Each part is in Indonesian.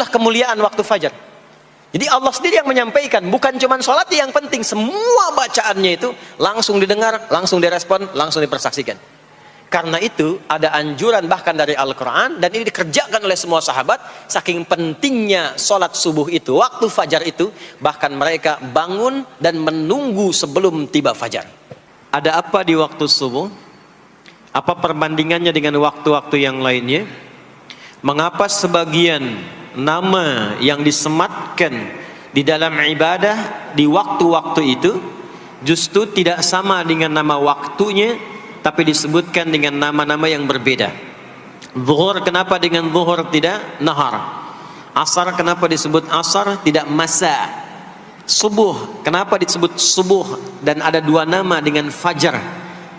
Itulah kemuliaan waktu fajar. Jadi Allah sendiri yang menyampaikan, bukan cuma sholat yang penting, semua bacaannya itu langsung didengar, langsung direspon, langsung dipersaksikan. Karena itu ada anjuran bahkan dari Al-Quran, dan ini dikerjakan oleh semua sahabat, saking pentingnya sholat subuh itu, waktu fajar itu, bahkan mereka bangun dan menunggu sebelum tiba fajar. Ada apa di waktu subuh? Apa perbandingannya dengan waktu-waktu yang lainnya? Mengapa sebagian nama yang disematkan di dalam ibadah di waktu-waktu itu justru tidak sama dengan nama waktunya, tapi disebutkan dengan nama-nama yang berbeda? Zuhur kenapa dengan zuhur tidak nahar? Asar kenapa disebut asar tidak masa? Subuh kenapa disebut subuh dan ada dua nama dengan fajar?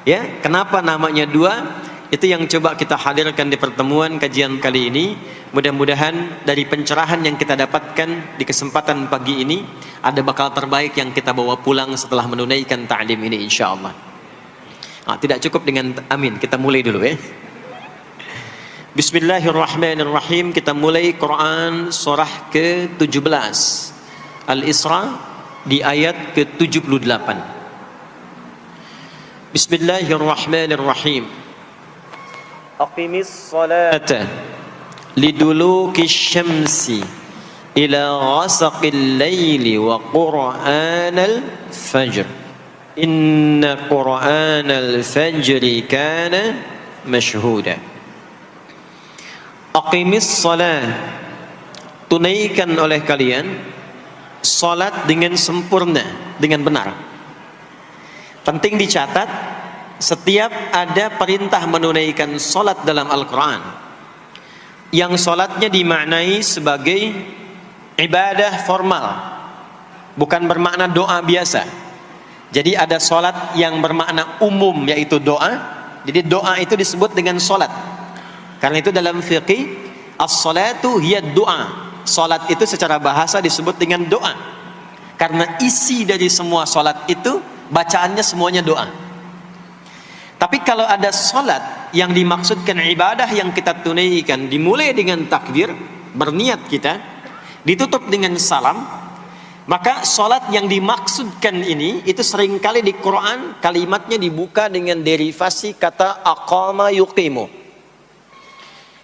Ya, kenapa namanya dua? Itu yang coba kita hadirkan di pertemuan kajian kali ini. Mudah-mudahan dari pencerahan yang kita dapatkan di kesempatan pagi ini, ada bakal terbaik yang kita bawa pulang setelah menunaikan ta'lim ini insyaallah. Tidak cukup dengan amin, kita mulai dulu ya. Bismillahirrahmanirrahim. Kita mulai Quran surah ke-17 Al-Isra di ayat ke-78. Bismillahirrahmanirrahim. Aqimis salata liduluki syamsi ila ghasaqil laili wa qur'anal fajr inna qur'anal fajri kana mashhuda. Aqimis salat, tunaikan oleh kalian salat dengan sempurna, dengan benar. Penting dicatat, setiap ada perintah menunaikan salat dalam Al-Quran yang salatnya dimaknai sebagai ibadah formal, bukan bermakna doa biasa. Jadi ada salat yang bermakna umum, yaitu doa. Jadi doa itu disebut dengan salat. Karena itu dalam fiqih, as-salatu hiya doa. Salat itu secara bahasa disebut dengan doa. Karena isi dari semua salat itu, bacaannya semuanya doa. Tapi kalau ada salat yang dimaksudkan ibadah yang kita tunaikan, dimulai dengan takbir, berniat kita, ditutup dengan salam, maka salat yang dimaksudkan ini, itu seringkali di Quran kalimatnya dibuka dengan derivasi kata aqama yuqimu.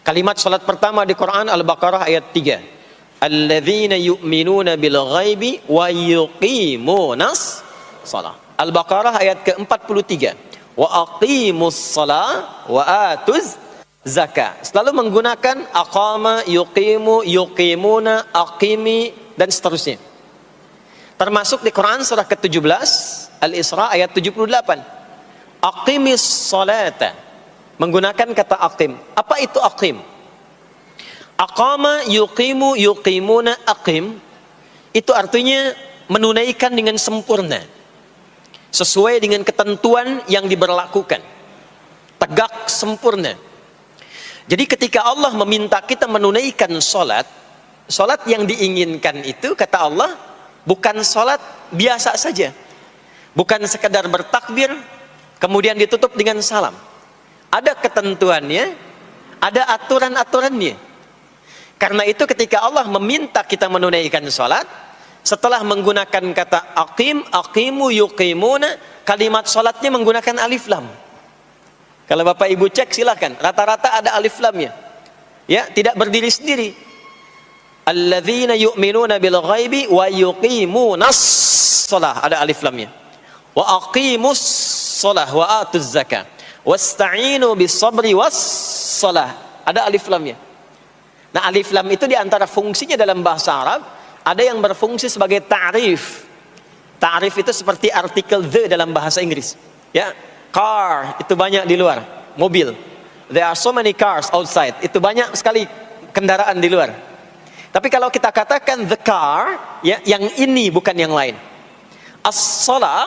Kalimat salat pertama di Quran Al-Baqarah ayat 3. Alladzina yu'minuna bil ghaibi wa yuqimunas shalah. Al-Baqarah ayat ke-43. Wa aqimus shalah wa atuz zakah. Selalu menggunakan aqama, yuqimu, yuqimuna, aqimi dan seterusnya. Termasuk di Quran surah ke-17 Al-Isra ayat 78. Aqimis salata, menggunakan kata aqim. Apa itu aqim? Aqama, yuqimu, yuqimuna, aqim, itu artinya menunaikan dengan sempurna, sesuai dengan ketentuan yang diberlakukan, tegak sempurna. Jadi ketika Allah meminta kita menunaikan salat, salat yang diinginkan itu kata Allah bukan salat biasa saja, bukan sekedar bertakbir kemudian ditutup dengan salam. Ada ketentuannya, ada aturan-aturannya. Karena itu ketika Allah meminta kita menunaikan salat, setelah menggunakan kata aqim, aqimu, yuqimuna, kalimat salatnya menggunakan alif lam. Kalau Bapak Ibu cek silakan, rata-rata ada alif lamnya. Ya, tidak berdiri sendiri. Alladzina yu'minuna bil ghaibi wa yuqimunas shalah, ada alif lamnya. Wa aqimus shalah wa atuz zakah. Wasta'inu bis sabri was shalah, ada alif lamnya. Nah, alif lam itu diantara fungsinya dalam bahasa Arab, ada yang berfungsi sebagai ta'rif. Ta'rif itu seperti artikel the dalam bahasa Inggris. Ya, car itu banyak di luar, mobil. There are so many cars outside. Itu banyak sekali kendaraan di luar. Tapi kalau kita katakan the car, ya, yang ini bukan yang lain. As-shalah,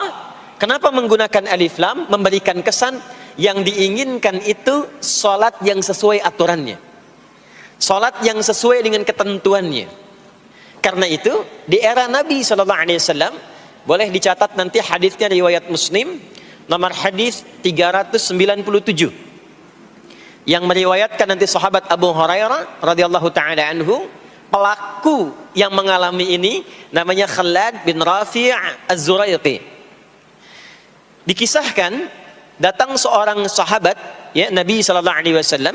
kenapa menggunakan alif lam? Memberikan kesan yang diinginkan itu salat yang sesuai aturannya, salat yang sesuai dengan ketentuannya. Karena itu di era Nabi SAW, boleh dicatat nanti hadisnya riwayat Muslim, nomor hadis 397, yang meriwayatkan nanti sahabat Abu Hurairah radhiyallahu taala anhu, pelaku yang mengalami ini namanya Khalad bin Rafi' Az-Zuraiqi. Dikisahkan datang seorang sahabat ya Nabi sallallahu alaihi wasallam,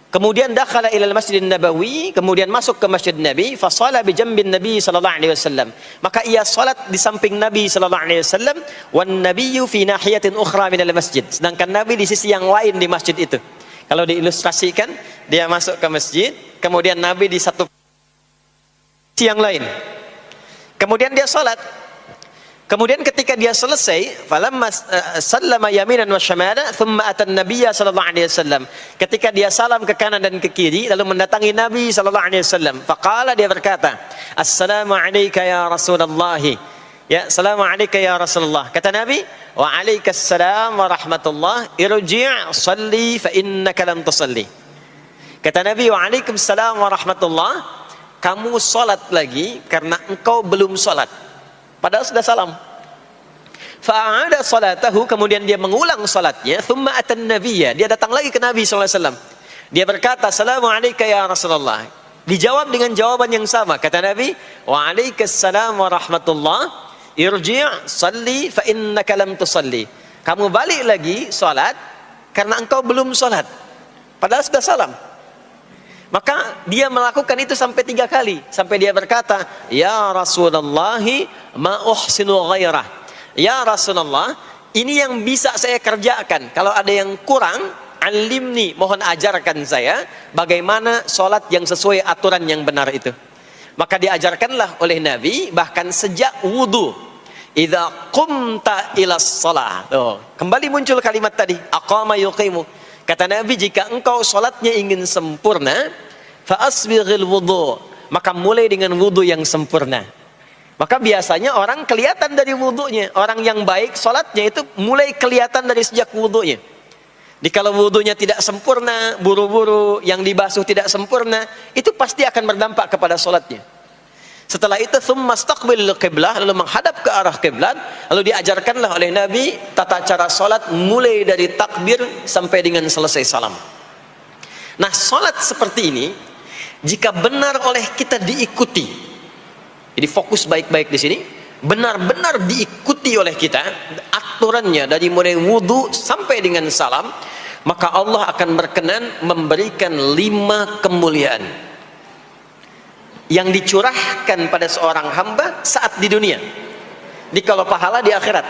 kemudian dakhala ila al-Masjid Nabawi, kemudian masuk ke Masjid Nabi, fa shala bi jambin Nabi sallallahu alaihi wasallam. Maka ia salat di samping Nabi sallallahu alaihi wasallam, wan nabiyyu fi nahiyatin ukhra min al-masjid. Sedangkan Nabi di sisi yang lain di masjid itu. Kalau diilustrasikan, dia masuk ke masjid, kemudian Nabi di satu sisi yang lain. Kemudian dia salat. Kemudian ketika dia selesai, falamma sallama yaminan wa syamala, thumma atan nabiyya sallallahu alaihi wasallam. Ketika dia salam ke kanan dan ke kiri, lalu mendatangi Nabi sallallahu alaihi wasallam. Faqala, dia berkata, "Assalamu alayka ya Rasulullah." Ya, "Assalamu alayka ya Rasulullah." Kata Nabi, "Wa alaikassalam wa rahmatullah. Irji' shalli fa innaka lam tusalli." Kata Nabi, "Wa alaikassalam wa rahmatullah." Kamu salat lagi karena engkau belum salat. Padahal sudah salam. Fa'ada salatahu, kemudian dia mengulang salatnya. Thumma atan nabiyya, dia datang lagi ke Nabi SAW. Dia berkata, "Assalamu alayka ya Rasulullah." Dijawab dengan jawaban yang sama. Kata Nabi, "Wa alaikassalam wa rahmatullah. Irji' salli fa innaka lam tusalli." Kamu balik lagi salat karena engkau belum salat. Padahal sudah salam. Maka dia melakukan itu sampai 3 kali. Sampai dia berkata, "Ya Rasulullah, ma uhsinu ghairah." Ya Rasulullah, ini yang bisa saya kerjakan. Kalau ada yang kurang, alimni, mohon ajarkan saya bagaimana sholat yang sesuai aturan yang benar itu. Maka diajarkanlah oleh Nabi, bahkan sejak wudu. Idza qumta ila shalah. Kembali muncul kalimat tadi, aqama yuqimu. Kata Nabi, jika engkau sholatnya ingin sempurna, fa asbighil wudu, maka mulai dengan wudu yang sempurna. Maka biasanya orang kelihatan dari wudunya. Orang yang baik sholatnya itu mulai kelihatan dari sejak wudunya. Jadi kalau wudunya tidak sempurna, buru-buru, yang dibasuh tidak sempurna, itu pasti akan berdampak kepada sholatnya. Setelah itu, thumma istaqbilil qiblah, lalu menghadap ke arah kiblat, lalu diajarkanlah oleh Nabi tata cara sholat mulai dari takbir sampai dengan selesai salam. Nah, sholat seperti ini, jika benar oleh kita diikuti, jadi fokus baik-baik di sini, benar-benar diikuti oleh kita, aturannya dari mulai wudu sampai dengan salam, maka Allah akan berkenan memberikan 5 kemuliaan yang dicurahkan pada seorang hamba saat di dunia. Jadi kalau pahala di akhirat,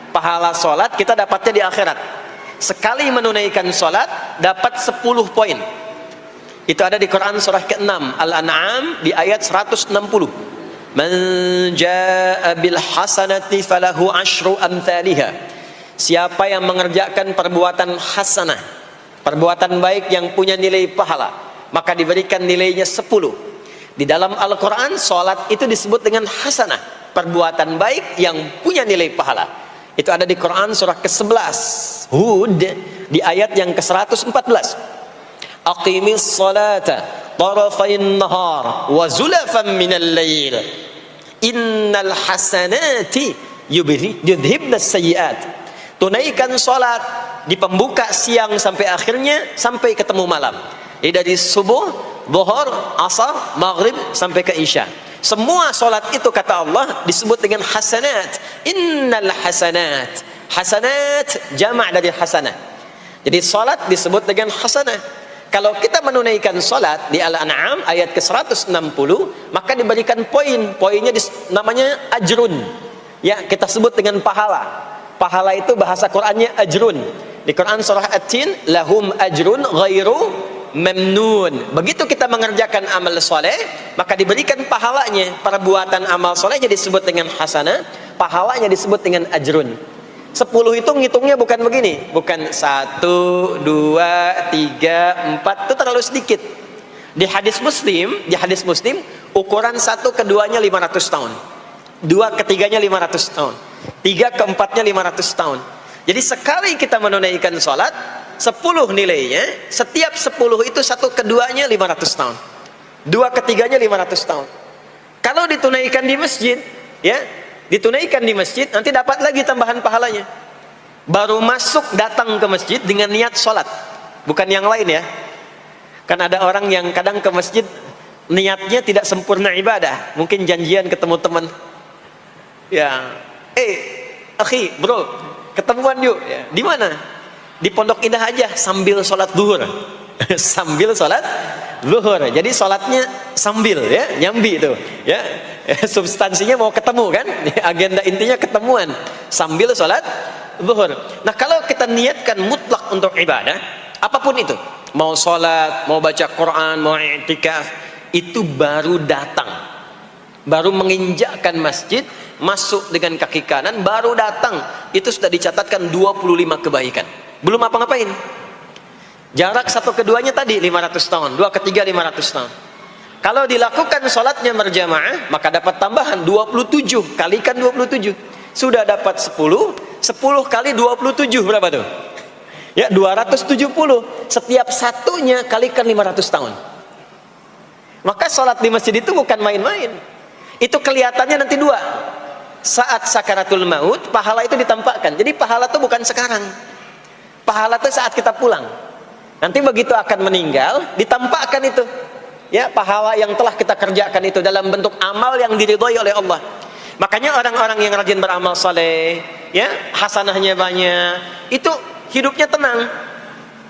pahala sholat kita dapatnya di akhirat. Sekali menunaikan sholat dapat 10 poin. Itu ada di Quran surah ke-6 Al-An'am di ayat 160. Man jaa bil hasanati falahu asyru amthaliha. Siapa yang mengerjakan perbuatan hasanah, perbuatan baik yang punya nilai pahala, maka diberikan nilainya 10. Di dalam Al-Quran, sholat itu disebut dengan hasanah, perbuatan baik yang punya nilai pahala. Itu ada di Quran surah ke-11 Hud di ayat yang ke-114. Aqimis salata tarafain nahar wa zulafan minal lail innal hasanati yudhibnas sayyiat. Tunaikan sholat di pembuka siang sampai akhirnya, sampai ketemu malam. Jadi dari subuh, zuhur, asar, maghrib sampai ke isya. Semua solat itu kata Allah disebut dengan hasanat. Innal hasanat. Hasanat jamak dari hasanah. Jadi solat disebut dengan hasanah. Kalau kita menunaikan solat di Al-An'am ayat ke-160, maka diberikan poin. Poinnya namanya ajrun. Ya, kita sebut dengan pahala. Pahala itu bahasa Qur'annya ajrun. Di Quran surah At-Tin, lahum ajrun ghairu memnun. Begitu kita mengerjakan amal soleh, maka diberikan pahalanya. Perbuatan amal solehnya disebut dengan hasanah, pahalanya disebut dengan ajrun. 10 itu ngitungnya bukan begini, bukan 1, 2, 3, 4, itu terlalu sedikit. Di hadis Muslim, ukuran 1 keduanya 500 tahun, 2 ketiganya 500 tahun, 3 keempatnya 500 tahun. Jadi sekali kita menunaikan sholat, 10 nilainya, setiap 10 itu 1 keduanya 500 tahun, 2 ketiganya 500 tahun. Kalau ditunaikan di masjid, ya, ditunaikan di masjid, nanti dapat lagi tambahan pahalanya. Baru masuk datang ke masjid dengan niat sholat, bukan yang lain ya. Kan ada orang yang kadang ke masjid niatnya tidak sempurna ibadah, mungkin janjian ketemu teman, ya, akhi, bro, ketemuan yuk, ya. Di mana? Di Pondok Indah aja, sambil sholat zuhur. Sambil sholat zuhur, jadi sholatnya sambil, ya, nyambi itu, ya. Substansinya mau ketemu kan, agenda intinya ketemuan sambil sholat zuhur. Nah, kalau kita niatkan mutlak untuk ibadah, apapun itu, mau sholat, mau baca Quran, mau i'tikaf, itu baru datang, baru menginjakkan masjid, masuk dengan kaki kanan, baru datang, itu sudah dicatatkan 25 kebaikan, belum apa-ngapain. Jarak satu keduanya tadi 500 tahun, dua ketiga 500 tahun. Kalau dilakukan sholatnya berjamaah, maka dapat tambahan 27, kalikan 27, sudah dapat 10 kali 27 berapa tuh? Ya, 270. Setiap satunya kalikan 500 tahun. Maka sholat di masjid itu bukan main-main. Itu kelihatannya nanti dua. Saat sakaratul maut, pahala itu ditampakkan. Jadi pahala itu bukan sekarang. Pahala itu saat kita pulang. Nanti begitu akan meninggal, ditampakkan itu. Ya, pahala yang telah kita kerjakan itu dalam bentuk amal yang diridhoi oleh Allah. Makanya orang-orang yang rajin beramal saleh, ya, hasanahnya banyak, itu hidupnya tenang.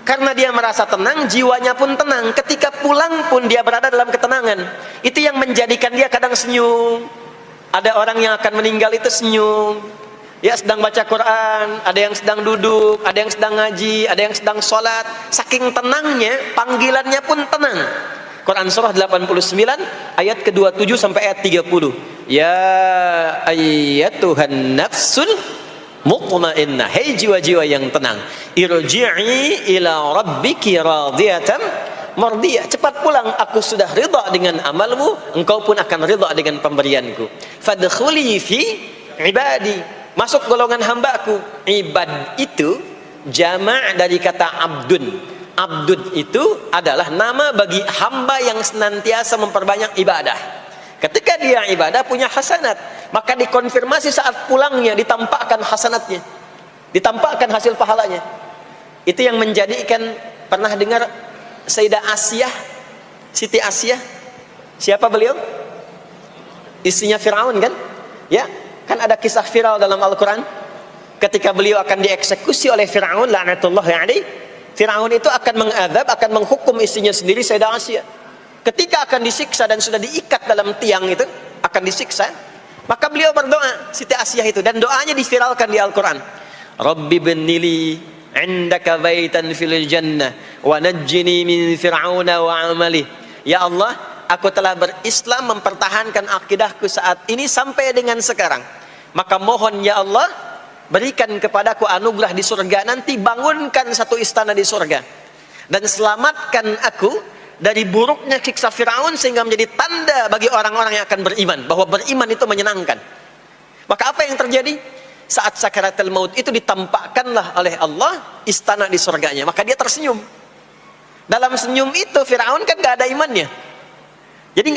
Karena dia merasa tenang, jiwanya pun tenang. Ketika pulang pun dia berada dalam ketenangan. Itu yang menjadikan dia kadang senyum. Ada orang yang akan meninggal itu senyum. Ya, sedang baca Quran, ada yang sedang duduk, ada yang sedang ngaji, ada yang sedang sholat. Saking tenangnya, panggilannya pun tenang. Quran surah 89 ayat ke-27 sampai ayat 30. Ya ayyatuhan nafsul mutmainnah, hei jiwa-jiwa yang tenang, irji'i ila rabbiki radiyatan mardiyah, cepat pulang, aku sudah ridha dengan amalmu, engkau pun akan ridha dengan pemberianku. Fadkhuli fi ibadi, masuk golongan hambaku. Ibad itu jama' dari kata abdun. Abdun itu adalah nama bagi hamba yang senantiasa memperbanyak ibadah. Ketika dia ibadah punya hasanat, maka dikonfirmasi saat pulangnya, ditampakkan hasanatnya, ditampakkan hasil pahalanya. Itu yang menjadikan, pernah dengar Sayyidah Asiyah, Siti Asiyah? Siapa beliau? Istrinya Fir'aun kan? Ya, kan ada kisah viral dalam Al-Quran. Ketika beliau akan dieksekusi oleh Fir'aun, la'natullahi alaihi, Fir'aun itu akan mengadab, akan menghukum istrinya sendiri, Sayyidah Asiyah. Ketika akan disiksa dan sudah diikat dalam tiang itu, akan disiksa, maka beliau berdoa, Siti Asiyah itu, dan doanya diviralkan di Al-Quran. Rabbi bnili indaka baitan fil jannah wa najjini min fir'auna wa amalih. Ya Allah, aku telah berislam, mempertahankan akidahku saat ini sampai dengan sekarang. Maka mohon ya Allah, berikan kepadaku anugerah di surga nanti, bangunkan satu istana di surga, dan selamatkan aku dari buruknya siksa Fir'aun, sehingga menjadi tanda bagi orang-orang yang akan beriman, bahwa beriman itu menyenangkan. Maka apa yang terjadi? Saat sakaratul maut itu ditampakkanlah oleh Allah istana di surganya, maka dia tersenyum. Dalam senyum itu Fir'aun kan gak ada imannya, jadi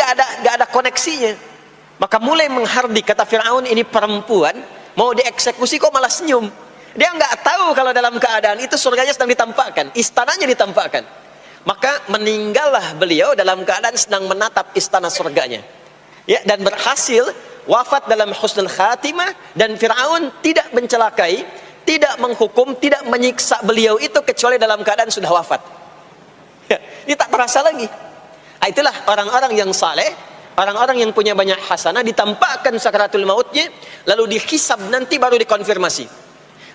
gak ada koneksinya. Maka mulai menghardik, kata Fir'aun, ini perempuan mau dieksekusi kok malah senyum. Dia nggak tahu kalau dalam keadaan itu surganya sedang ditampakkan, istananya ditampakkan. Maka meninggallah beliau dalam keadaan sedang menatap istana surganya, ya, dan berhasil wafat dalam husnul khatimah. Dan Fir'aun tidak mencelakai, tidak menghukum, tidak menyiksa beliau itu kecuali dalam keadaan sudah wafat. Ya, ini tak terasa lagi. Nah, itulah orang-orang yang saleh, orang-orang yang punya banyak hasanah, ditampakkan sakaratul mautnya, lalu dihisab, nanti baru dikonfirmasi.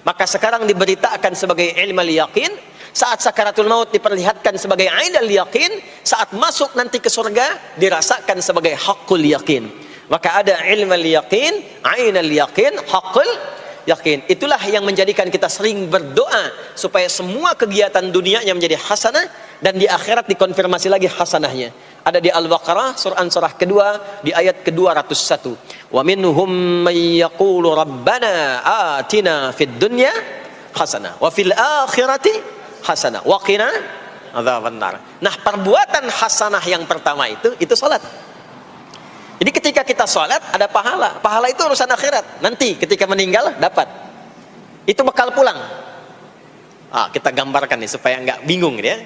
Maka sekarang diberitakan sebagai ilmal yaqin, saat sakaratul maut diperlihatkan sebagai ainal yaqin, saat masuk nanti ke surga dirasakan sebagai haqqul yaqin. Maka ada ilmal yaqin, ainal yaqin, haqqul yaqin. Itulah yang menjadikan kita sering berdoa supaya semua kegiatan dunianya menjadi hasanah, dan di akhirat dikonfirmasi lagi hasanahnya. Ada di Al-Baqarah surah kedua di ayat ke-201. Wa minhum may yaqulu rabbana atina fid dunya hasanah wa fil akhirati hasanah wa qina adzabannar. Nah, perbuatan hasanah yang pertama itu salat. Jadi ketika kita salat ada pahala. Pahala itu urusan akhirat. Nanti ketika meninggal dapat. Itu bekal pulang. Kita gambarkan nih supaya nggak bingung ya.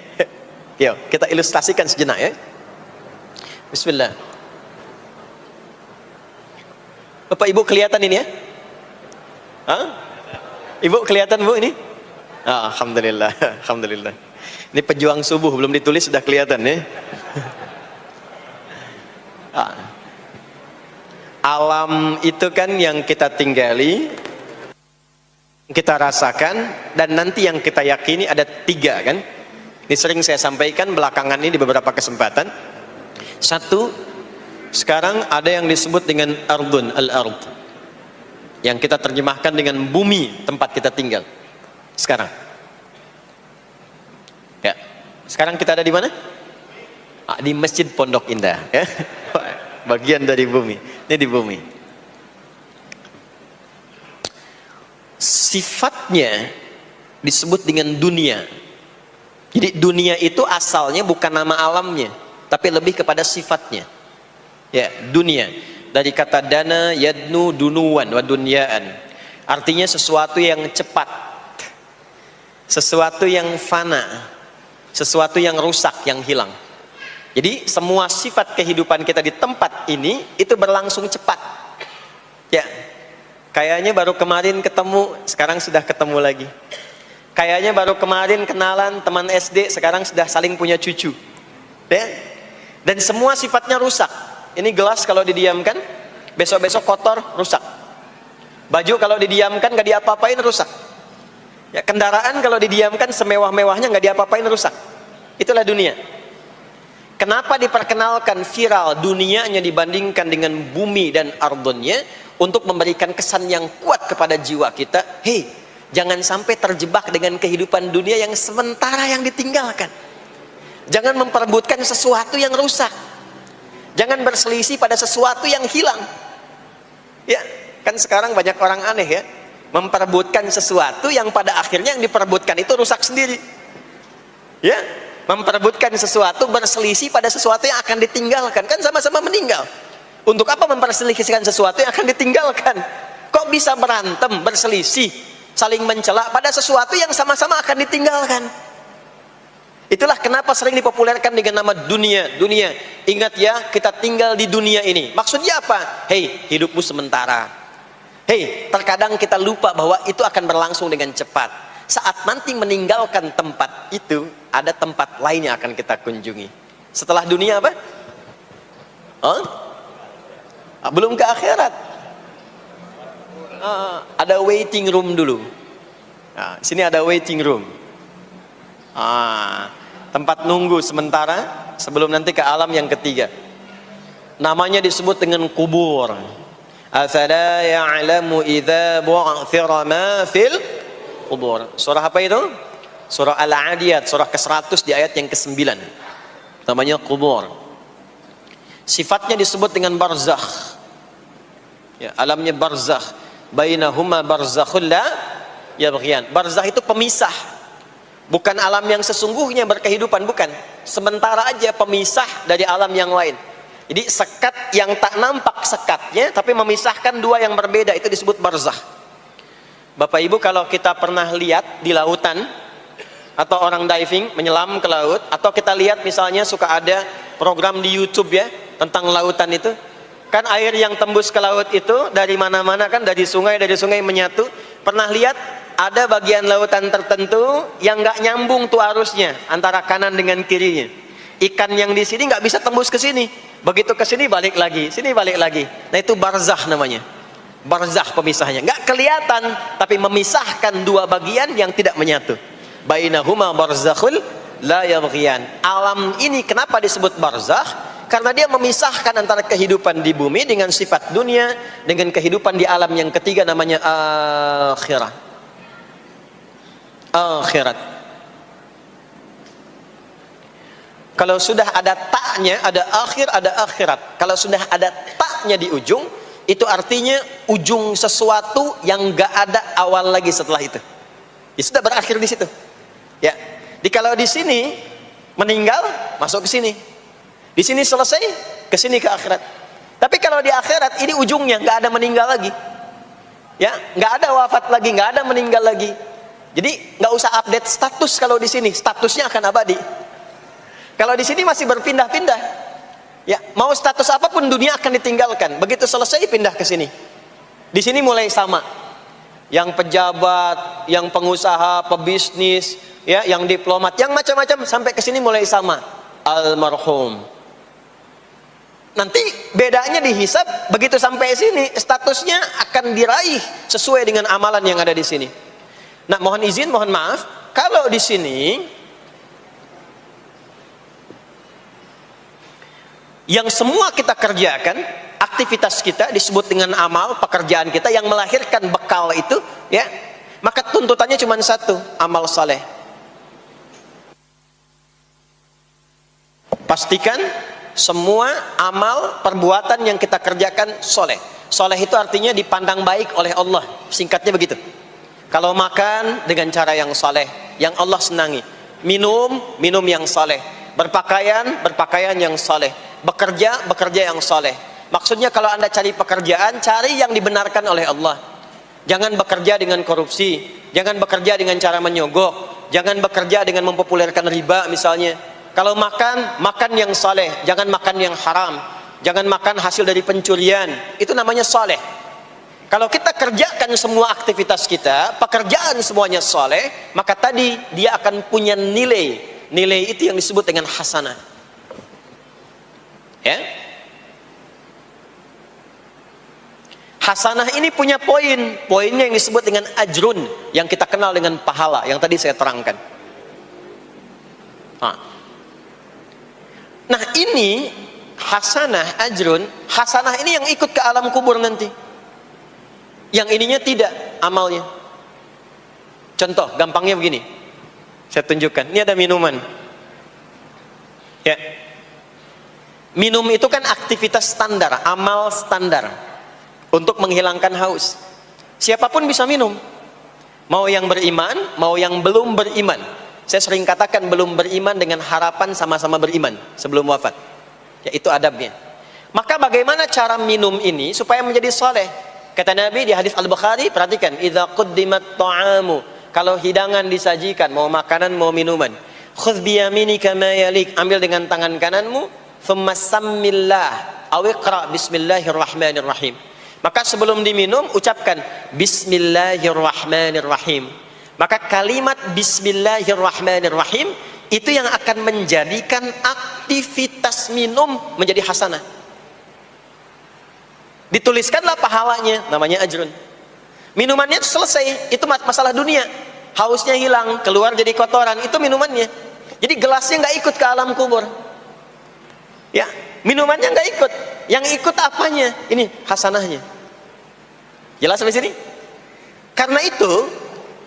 Yuk, kita ilustrasikan sejenak ya. Bismillah. Bapak Ibu kelihatan ini ya? Hah? Ibu kelihatan Bu ini? Alhamdulillah, alhamdulillah. Ini pejuang subuh belum ditulis sudah kelihatan ya. Alam itu kan yang kita tinggali, kita rasakan, dan nanti yang kita yakini ada 3 kan. Ini sering saya sampaikan belakangan ini di beberapa kesempatan. 1, sekarang ada yang disebut dengan ardun, al-ard, yang kita terjemahkan dengan bumi tempat kita tinggal sekarang. Ya, sekarang kita ada di mana? Di Masjid Pondok Indah ya. Bagian dari bumi. Ini di bumi. Sifatnya disebut dengan dunia. Jadi dunia itu asalnya bukan nama alamnya, tapi lebih kepada sifatnya. Ya, dunia. Dari kata dana, yadnu, dunuan, wa dunyaan. Artinya sesuatu yang cepat, sesuatu yang fana, sesuatu yang rusak, yang hilang. Jadi semua sifat kehidupan kita di tempat ini itu berlangsung cepat. Ya, kayaknya baru kemarin ketemu, sekarang sudah ketemu lagi. Kayaknya baru kemarin kenalan teman SD, sekarang sudah saling punya cucu. Ya, dan semua sifatnya rusak. Ini gelas kalau didiamkan, besok-besok kotor, rusak. Baju kalau didiamkan nggak diapa-apain, rusak. Ya, kendaraan kalau didiamkan semewah-mewahnya nggak diapa-apain, rusak. Itulah dunia. Kenapa diperkenalkan viral dunianya dibandingkan dengan bumi dan ardonnya? Untuk memberikan kesan yang kuat kepada jiwa kita. Hei, jangan sampai terjebak dengan kehidupan dunia yang sementara yang ditinggalkan. Jangan memperebutkan sesuatu yang rusak. Jangan berselisih pada sesuatu yang hilang. Ya, kan sekarang banyak orang aneh ya, memperebutkan sesuatu yang pada akhirnya yang diperebutkan itu rusak sendiri. Ya, memperebutkan sesuatu, berselisih pada sesuatu yang akan ditinggalkan, kan sama-sama meninggal. Untuk apa memperselisihkan sesuatu yang akan ditinggalkan? Kok bisa berantem, berselisih, saling mencela pada sesuatu yang sama-sama akan ditinggalkan? Itulah kenapa sering dipopulerkan dengan nama dunia. Dunia, ingat ya, kita tinggal di dunia ini. Maksudnya apa? Hei, hidupmu sementara. Hei, terkadang kita lupa bahwa itu akan berlangsung dengan cepat. Saat nanti meninggalkan tempat itu, ada tempat lain yang akan kita kunjungi. Setelah dunia apa? Belum ke akhirat. Ada waiting room dulu. Nah, sini ada waiting room. Tempat nunggu sementara sebelum nanti ke alam yang ketiga. Namanya disebut dengan kubur. Afala ya'lamu idza bu'thira ma fil kubur. Surah apa itu? Surah Al-Adiyat, surah ke-100 di ayat yang ke-9. Namanya kubur. Sifatnya disebut dengan barzakh. Ya, alamnya barzakh. Bainahuma barzakhul la yabghiyan. Barzakh itu pemisah. Bukan alam yang sesungguhnya berkehidupan, bukan. Sementara aja pemisah dari alam yang lain. Jadi sekat yang tak nampak sekatnya, tapi memisahkan dua yang berbeda, itu disebut barzakh. Bapak Ibu, kalau kita pernah lihat di lautan atau orang diving menyelam ke laut, atau kita lihat misalnya suka ada program di YouTube ya tentang lautan itu, kan air yang tembus ke laut itu dari mana-mana kan, dari sungai menyatu. Pernah lihat ada bagian lautan tertentu yang nggak nyambung tuh arusnya antara kanan dengan kirinya. Ikan yang di sini nggak bisa tembus ke sini, begitu ke sini balik lagi, sini balik lagi. Nah itu barzakh namanya. Barzakh pemisahnya, nggak kelihatan tapi memisahkan dua bagian yang tidak menyatu. Bainahuma barzakhul la yabghiyan. Alam ini kenapa disebut barzakh? Karena dia memisahkan antara kehidupan di bumi dengan sifat dunia dengan kehidupan di alam yang ketiga, namanya akhirat. Akhirat. Kalau sudah ada taknya, ada akhir, ada akhirat. Kalau sudah ada taknya di ujung, itu artinya ujung sesuatu yang gak ada awal lagi setelah itu. Ya sudah berakhir di situ. Ya. Kalau di sini meninggal, masuk ke sini. Di sini selesai, ke sini ke akhirat. Tapi kalau di akhirat ini ujungnya nggak ada meninggal lagi. Ya, nggak ada wafat lagi, nggak ada meninggal lagi. Jadi nggak usah update status kalau di sini, statusnya akan abadi. Kalau di sini masih berpindah-pindah. Ya, mau status apapun dunia akan ditinggalkan. Begitu selesai pindah ke sini. Di sini mulai sama. Yang pejabat, yang pengusaha, pebisnis, ya, yang diplomat, yang macam-macam sampai ke sini mulai sama. Almarhum. Nanti bedanya dihisab, begitu sampai sini statusnya akan diraih sesuai dengan amalan yang ada di sini. Nah, mohon izin, mohon maaf, kalau di sini yang semua kita kerjakan, aktivitas kita disebut dengan amal, pekerjaan kita yang melahirkan bekal itu, ya, maka tuntutannya cuma satu, amal saleh. Pastikan semua amal perbuatan yang kita kerjakan soleh. Soleh itu artinya dipandang baik oleh Allah, singkatnya begitu. Kalau makan dengan cara yang soleh, yang Allah senangi. Minum yang soleh. Berpakaian yang soleh. Bekerja yang soleh. Maksudnya kalau Anda cari pekerjaan, cari yang dibenarkan oleh Allah. Jangan bekerja dengan korupsi, jangan bekerja dengan cara menyogok, jangan bekerja dengan mempopulerkan riba misalnya. Kalau makan yang saleh, jangan makan yang haram, jangan makan hasil dari pencurian, itu namanya saleh. Kalau kita kerjakan semua aktivitas kita, pekerjaan semuanya saleh, maka tadi dia akan punya nilai. Nilai itu yang disebut dengan hasanah. Ya. Hasanah ini punya poinnya yang disebut dengan ajrun, yang kita kenal dengan pahala, yang tadi saya terangkan. Nah ini hasanah, ajrun, hasanah ini yang ikut ke alam kubur nanti. Yang ininya tidak amalnya. Contoh, gampangnya begini. Saya tunjukkan, ini ada minuman. Ya. Minum itu kan aktivitas standar, amal standar. Untuk menghilangkan haus. Siapapun bisa minum. Mau yang beriman, mau yang belum beriman. Saya sering katakan belum beriman dengan harapan sama-sama beriman sebelum wafat. Ya, itu adabnya. Maka bagaimana cara minum ini supaya menjadi soleh? Kata Nabi di hadis Al-Bukhari, perhatikan, idza quddimat ta'amu, kalau hidangan disajikan, mau makanan mau minuman, khudh bi yaminika ma yalik, ambil dengan tangan kananmu, thumma sammillah, aw iqra bismillahirrahmanirrahim. Maka sebelum diminum ucapkan bismillahirrahmanirrahim. Maka kalimat bismillahirrahmanirrahim itu yang akan menjadikan aktivitas minum menjadi hasanah. Dituliskanlah pahalanya, namanya ajrun. Minumannya itu selesai, itu masalah dunia. Hausnya hilang, keluar jadi kotoran, itu minumannya. Jadi gelasnya nggak ikut ke alam kubur. Ya, minumannya nggak ikut. Yang ikut apanya? Ini hasanahnya. Jelas sampai sini? Karena itu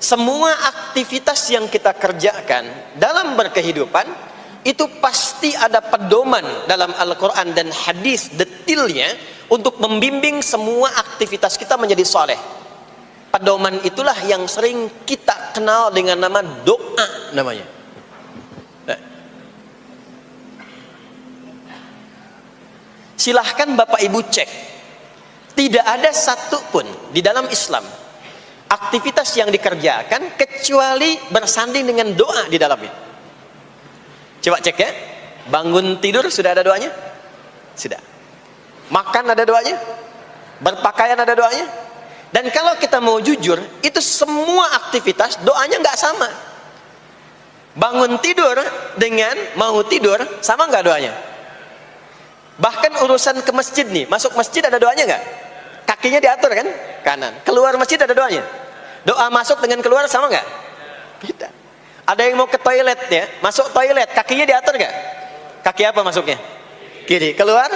semua aktivitas yang kita kerjakan dalam berkehidupan itu pasti ada pedoman dalam Al-Quran dan hadis detailnya untuk membimbing semua aktivitas kita menjadi soleh. Pedoman itulah yang sering kita kenal dengan nama doa namanya. Silahkan Bapak Ibu cek, tidak ada satu pun di dalam Islam aktivitas yang dikerjakan kecuali bersanding dengan doa di dalamnya. Coba cek ya, bangun tidur sudah ada doanya? Sudah. Makan ada doanya? Berpakaian ada doanya? Dan kalau kita mau jujur, itu semua aktivitas doanya nggak sama. Bangun tidur dengan mau tidur sama nggak doanya? Bahkan urusan ke masjid nih, masuk masjid ada doanya nggak? Kakinya diatur kan? Kanan. Keluar masjid ada doanya. Doa masuk dengan keluar sama nggak? Tidak. Ada yang mau ke toilet ya, masuk toilet, kakinya diatur nggak? Kaki apa masuknya? Kiri. Keluar?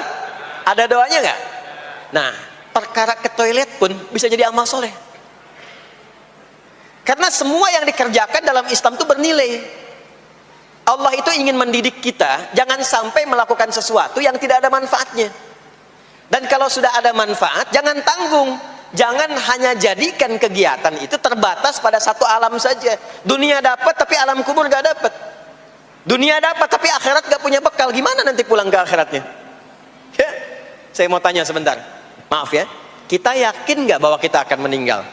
Ada doanya nggak? Nah, perkara ke toilet pun bisa jadi amal soleh. Karena semua yang dikerjakan dalam Islam itu bernilai. Allah itu ingin mendidik kita jangan sampai melakukan sesuatu yang tidak ada manfaatnya. Dan kalau sudah ada manfaat, jangan tanggung. Jangan hanya jadikan kegiatan itu terbatas pada satu alam saja. Dunia dapat tapi alam kubur gak dapat. Dunia dapat tapi akhirat gak punya bekal. Gimana nanti pulang ke akhiratnya? Ya, saya mau tanya sebentar. Maaf ya, kita yakin gak bahwa kita akan meninggal?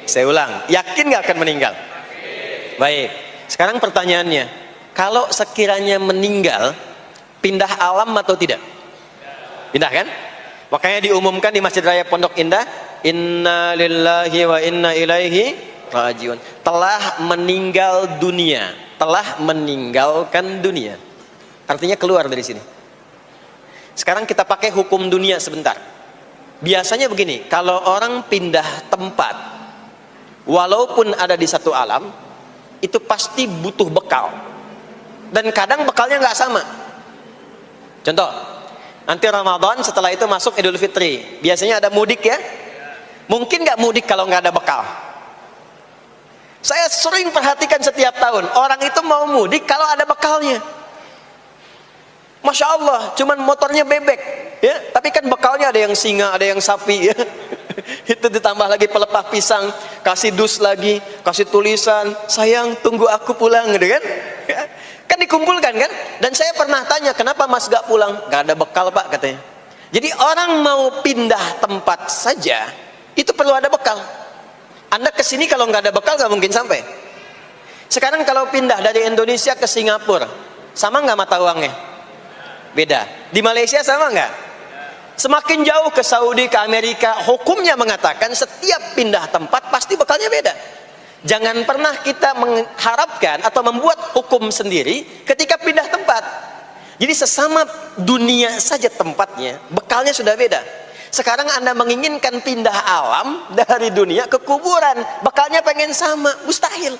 Saya ulang, yakin gak akan meninggal? Baik. Sekarang pertanyaannya, kalau sekiranya meninggal, Pindah alam atau tidak? Pindah kan? Makanya diumumkan di Masjid Raya Pondok Indah, inna lillahi wa inna ilaihi rajiun. Telah meninggal dunia, telah meninggalkan dunia. Artinya keluar dari sini. Sekarang kita pakai hukum dunia sebentar. Biasanya begini, kalau orang pindah tempat, walaupun ada di satu alam, itu pasti butuh bekal. Dan kadang bekalnya nggak sama. Contoh, nanti Ramadan, setelah itu masuk Idul Fitri. Biasanya ada mudik ya. Mungkin nggak mudik kalau nggak ada bekal. Saya sering perhatikan setiap tahun, orang itu mau mudik kalau ada bekalnya. Masya Allah, cuman motornya bebek, ya. Tapi kan bekalnya ada yang singa, ada yang sapi, ya. Itu ditambah lagi pelepah pisang, kasih dus lagi, kasih tulisan, sayang tunggu aku pulang, gitu kan? Kan dikumpulkan kan? Dan saya pernah tanya, kenapa mas gak pulang? Gak ada bekal pak, katanya. Jadi orang mau pindah tempat saja, itu perlu ada bekal. Anda kesini kalau nggak ada bekal nggak mungkin sampai. Sekarang kalau pindah dari Indonesia ke Singapura, sama nggak mata uangnya? Beda. Di Malaysia sama nggak? Semakin jauh ke Saudi, ke Amerika, hukumnya mengatakan setiap pindah tempat pasti bekalnya beda. Jangan pernah kita mengharapkan atau membuat hukum sendiri ketika pindah tempat. Jadi sesama dunia saja tempatnya, bekalnya sudah beda. Sekarang Anda menginginkan pindah alam dari dunia ke kuburan, bekalnya pengen sama, mustahil.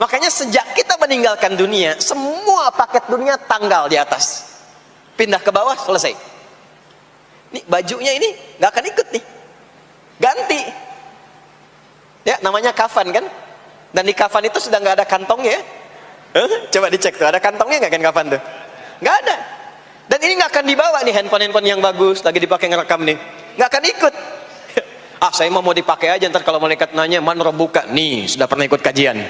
Makanya sejak kita meninggalkan dunia, semua paket dunia tanggal di atas, pindah ke bawah, selesai. Nih bajunya ini nggak akan ikut nih, ganti. Ya namanya kafan kan, dan di kafan itu sudah nggak ada kantongnya. Coba dicek tuh, ada kantongnya nggak kan kafan tuh? Nggak ada. Dan ini nggak akan dibawa nih, handphone yang bagus lagi dipakai ngerekam nih, nggak akan ikut. Ah saya mau dipakai aja, ntar kalau malaikat nanya man buka, nih sudah pernah ikut kajian.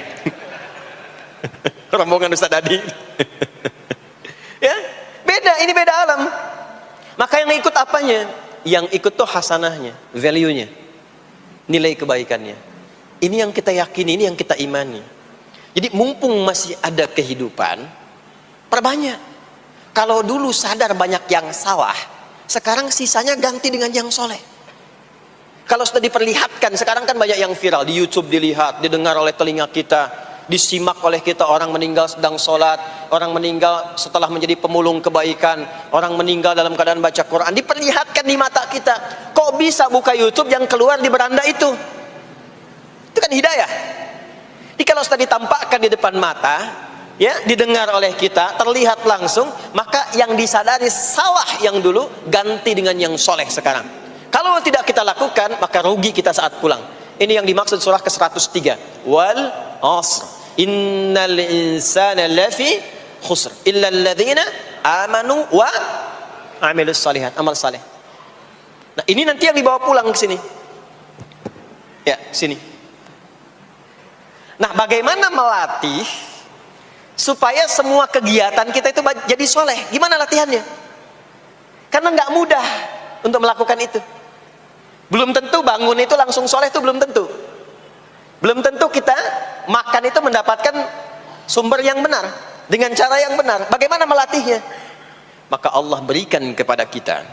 Rombongan Ustadz Adi. Ya beda, ini beda alam. Maka yang ikut apanya? Yang ikut tuh hasanahnya, value-nya, nilai kebaikannya. Ini yang kita yakini, ini yang kita imani. Jadi mumpung masih ada kehidupan, perbanyak. Kalau dulu sadar banyak yang salah, sekarang sisanya ganti dengan yang soleh. Kalau sudah diperlihatkan, sekarang kan banyak yang viral di YouTube, dilihat, didengar oleh telinga kita, disimak oleh kita, orang meninggal sedang sholat, orang meninggal setelah menjadi pemulung kebaikan, orang meninggal dalam keadaan baca Quran, diperlihatkan di mata kita. Kok bisa buka YouTube yang keluar di beranda itu? Itu kan hidayah. Jadi kalau sudah ditampakkan di depan mata, ya, didengar oleh kita, terlihat langsung, maka yang disadari salah yang dulu ganti dengan yang soleh sekarang. Kalau tidak kita lakukan, maka rugi kita saat pulang. Ini yang dimaksud surah ke-103. Wal asr innal insana lafi khusr illa alladhina amanu wa amilus salihat, amal saleh. Nah, ini nanti yang dibawa pulang ke sini. Ya, sini. Nah, bagaimana melatih supaya semua kegiatan kita itu jadi soleh? Gimana latihannya? Karena nggak mudah untuk melakukan itu. Belum tentu bangun itu langsung soleh, itu belum tentu. Belum tentu kita makan itu mendapatkan sumber yang benar, dengan cara yang benar. Bagaimana melatihnya? Maka Allah berikan kepada kita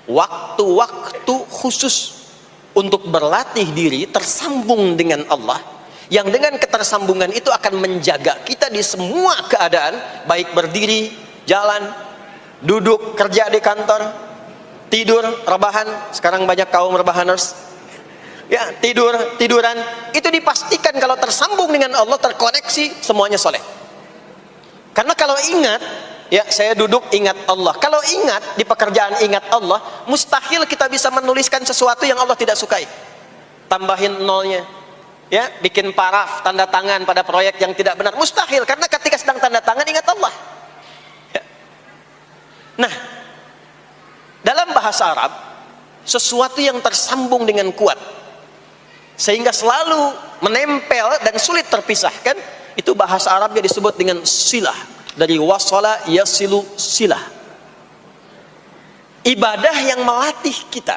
waktu-waktu khusus untuk berlatih diri tersambung dengan Allah, yang dengan ketersambungan itu akan menjaga kita di semua keadaan, baik berdiri, jalan, duduk, kerja di kantor, tidur, rebahan. Sekarang banyak kaum rebahaners, ya, tiduran, itu dipastikan kalau tersambung dengan Allah, terkoneksi, semuanya soleh. Karena kalau ingat, ya, saya duduk ingat Allah. Kalau ingat di pekerjaan ingat Allah, mustahil kita bisa menuliskan sesuatu yang Allah tidak sukai. Tambahin nolnya, ya, bikin paraf, tanda tangan pada proyek yang tidak benar, mustahil. Karena ketika sedang tanda tangan ingat Allah. Ya. Nah, dalam bahasa Arab, sesuatu yang tersambung dengan kuat sehingga selalu menempel dan sulit terpisahkan, itu bahasa Arabnya disebut dengan silah. Dari wasala yasilu silah. Ibadah yang melatih kita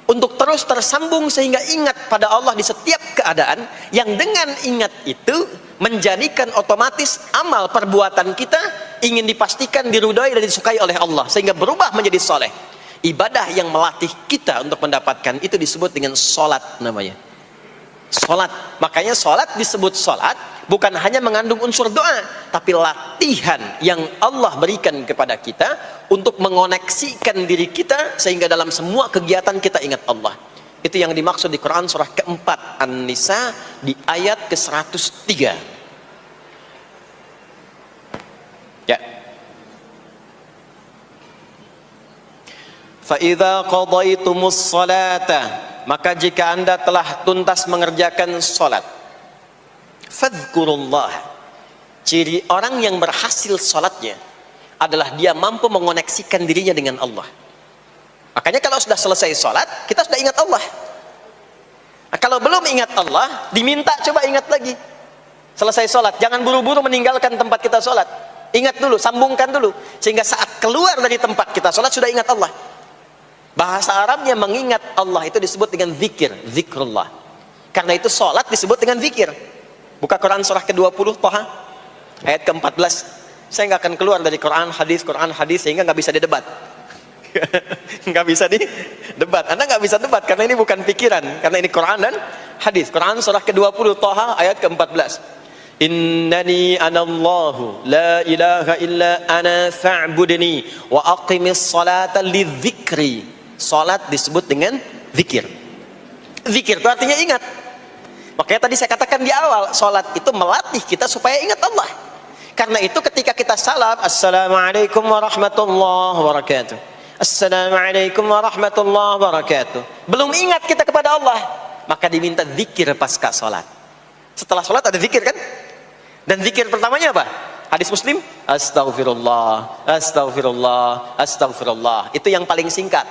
untuk terus tersambung sehingga ingat pada Allah di setiap keadaan, yang dengan ingat itu menjadikan otomatis amal perbuatan kita ingin dipastikan diridhoi dan disukai oleh Allah sehingga berubah menjadi soleh. Ibadah yang melatih kita untuk mendapatkan itu disebut dengan solat namanya. Solat. Makanya solat disebut solat bukan hanya mengandung unsur doa, tapi latihan yang Allah berikan kepada kita untuk mengoneksikan diri kita sehingga dalam semua kegiatan kita ingat Allah. Itu yang dimaksud di Quran surah keempat An-Nisa di ayat ke-103. Ya. Fa idza qadaytumus salata, maka jika Anda telah tuntas mengerjakan salat, fadhkurullah. Ciri orang yang berhasil salatnya adalah dia mampu mengoneksikan dirinya dengan Allah. Makanya kalau sudah selesai salat, kita sudah ingat Allah. Nah, kalau belum ingat Allah, diminta coba ingat lagi. Selesai salat, jangan buru-buru meninggalkan tempat kita salat. Ingat dulu, sambungkan dulu, sehingga saat keluar dari tempat kita salat sudah ingat Allah. Bahasa Arabnya mengingat Allah itu disebut dengan zikir, zikrullah. Karena itu salat disebut dengan zikir. Buka Quran surah ke-20 Thaha ayat ke-14. Saya nggak akan keluar dari Quran hadis sehingga nggak bisa didebat. Nggak bisa didebat. Anda nggak bisa debat karena ini bukan pikiran, karena ini Quran dan hadis. Quran surah ke-20 Thaha ayat ke-14. Innani anallahu la ilaha illa ana fa'budni wa aqimis salata lidzikri. Salat disebut dengan zikir. Zikir itu artinya ingat. Makanya tadi saya katakan di awal, salat itu melatih kita supaya ingat Allah. Karena itu ketika kita salam, assalamualaikum warahmatullahi wabarakatuh, assalamualaikum warahmatullahi wabarakatuh, belum ingat kita kepada Allah, maka diminta zikir pasca salat. Setelah salat ada zikir kan? Dan zikir pertamanya apa? Hadis Muslim, astaghfirullah, astaghfirullah, astaghfirullah. Itu yang paling singkat.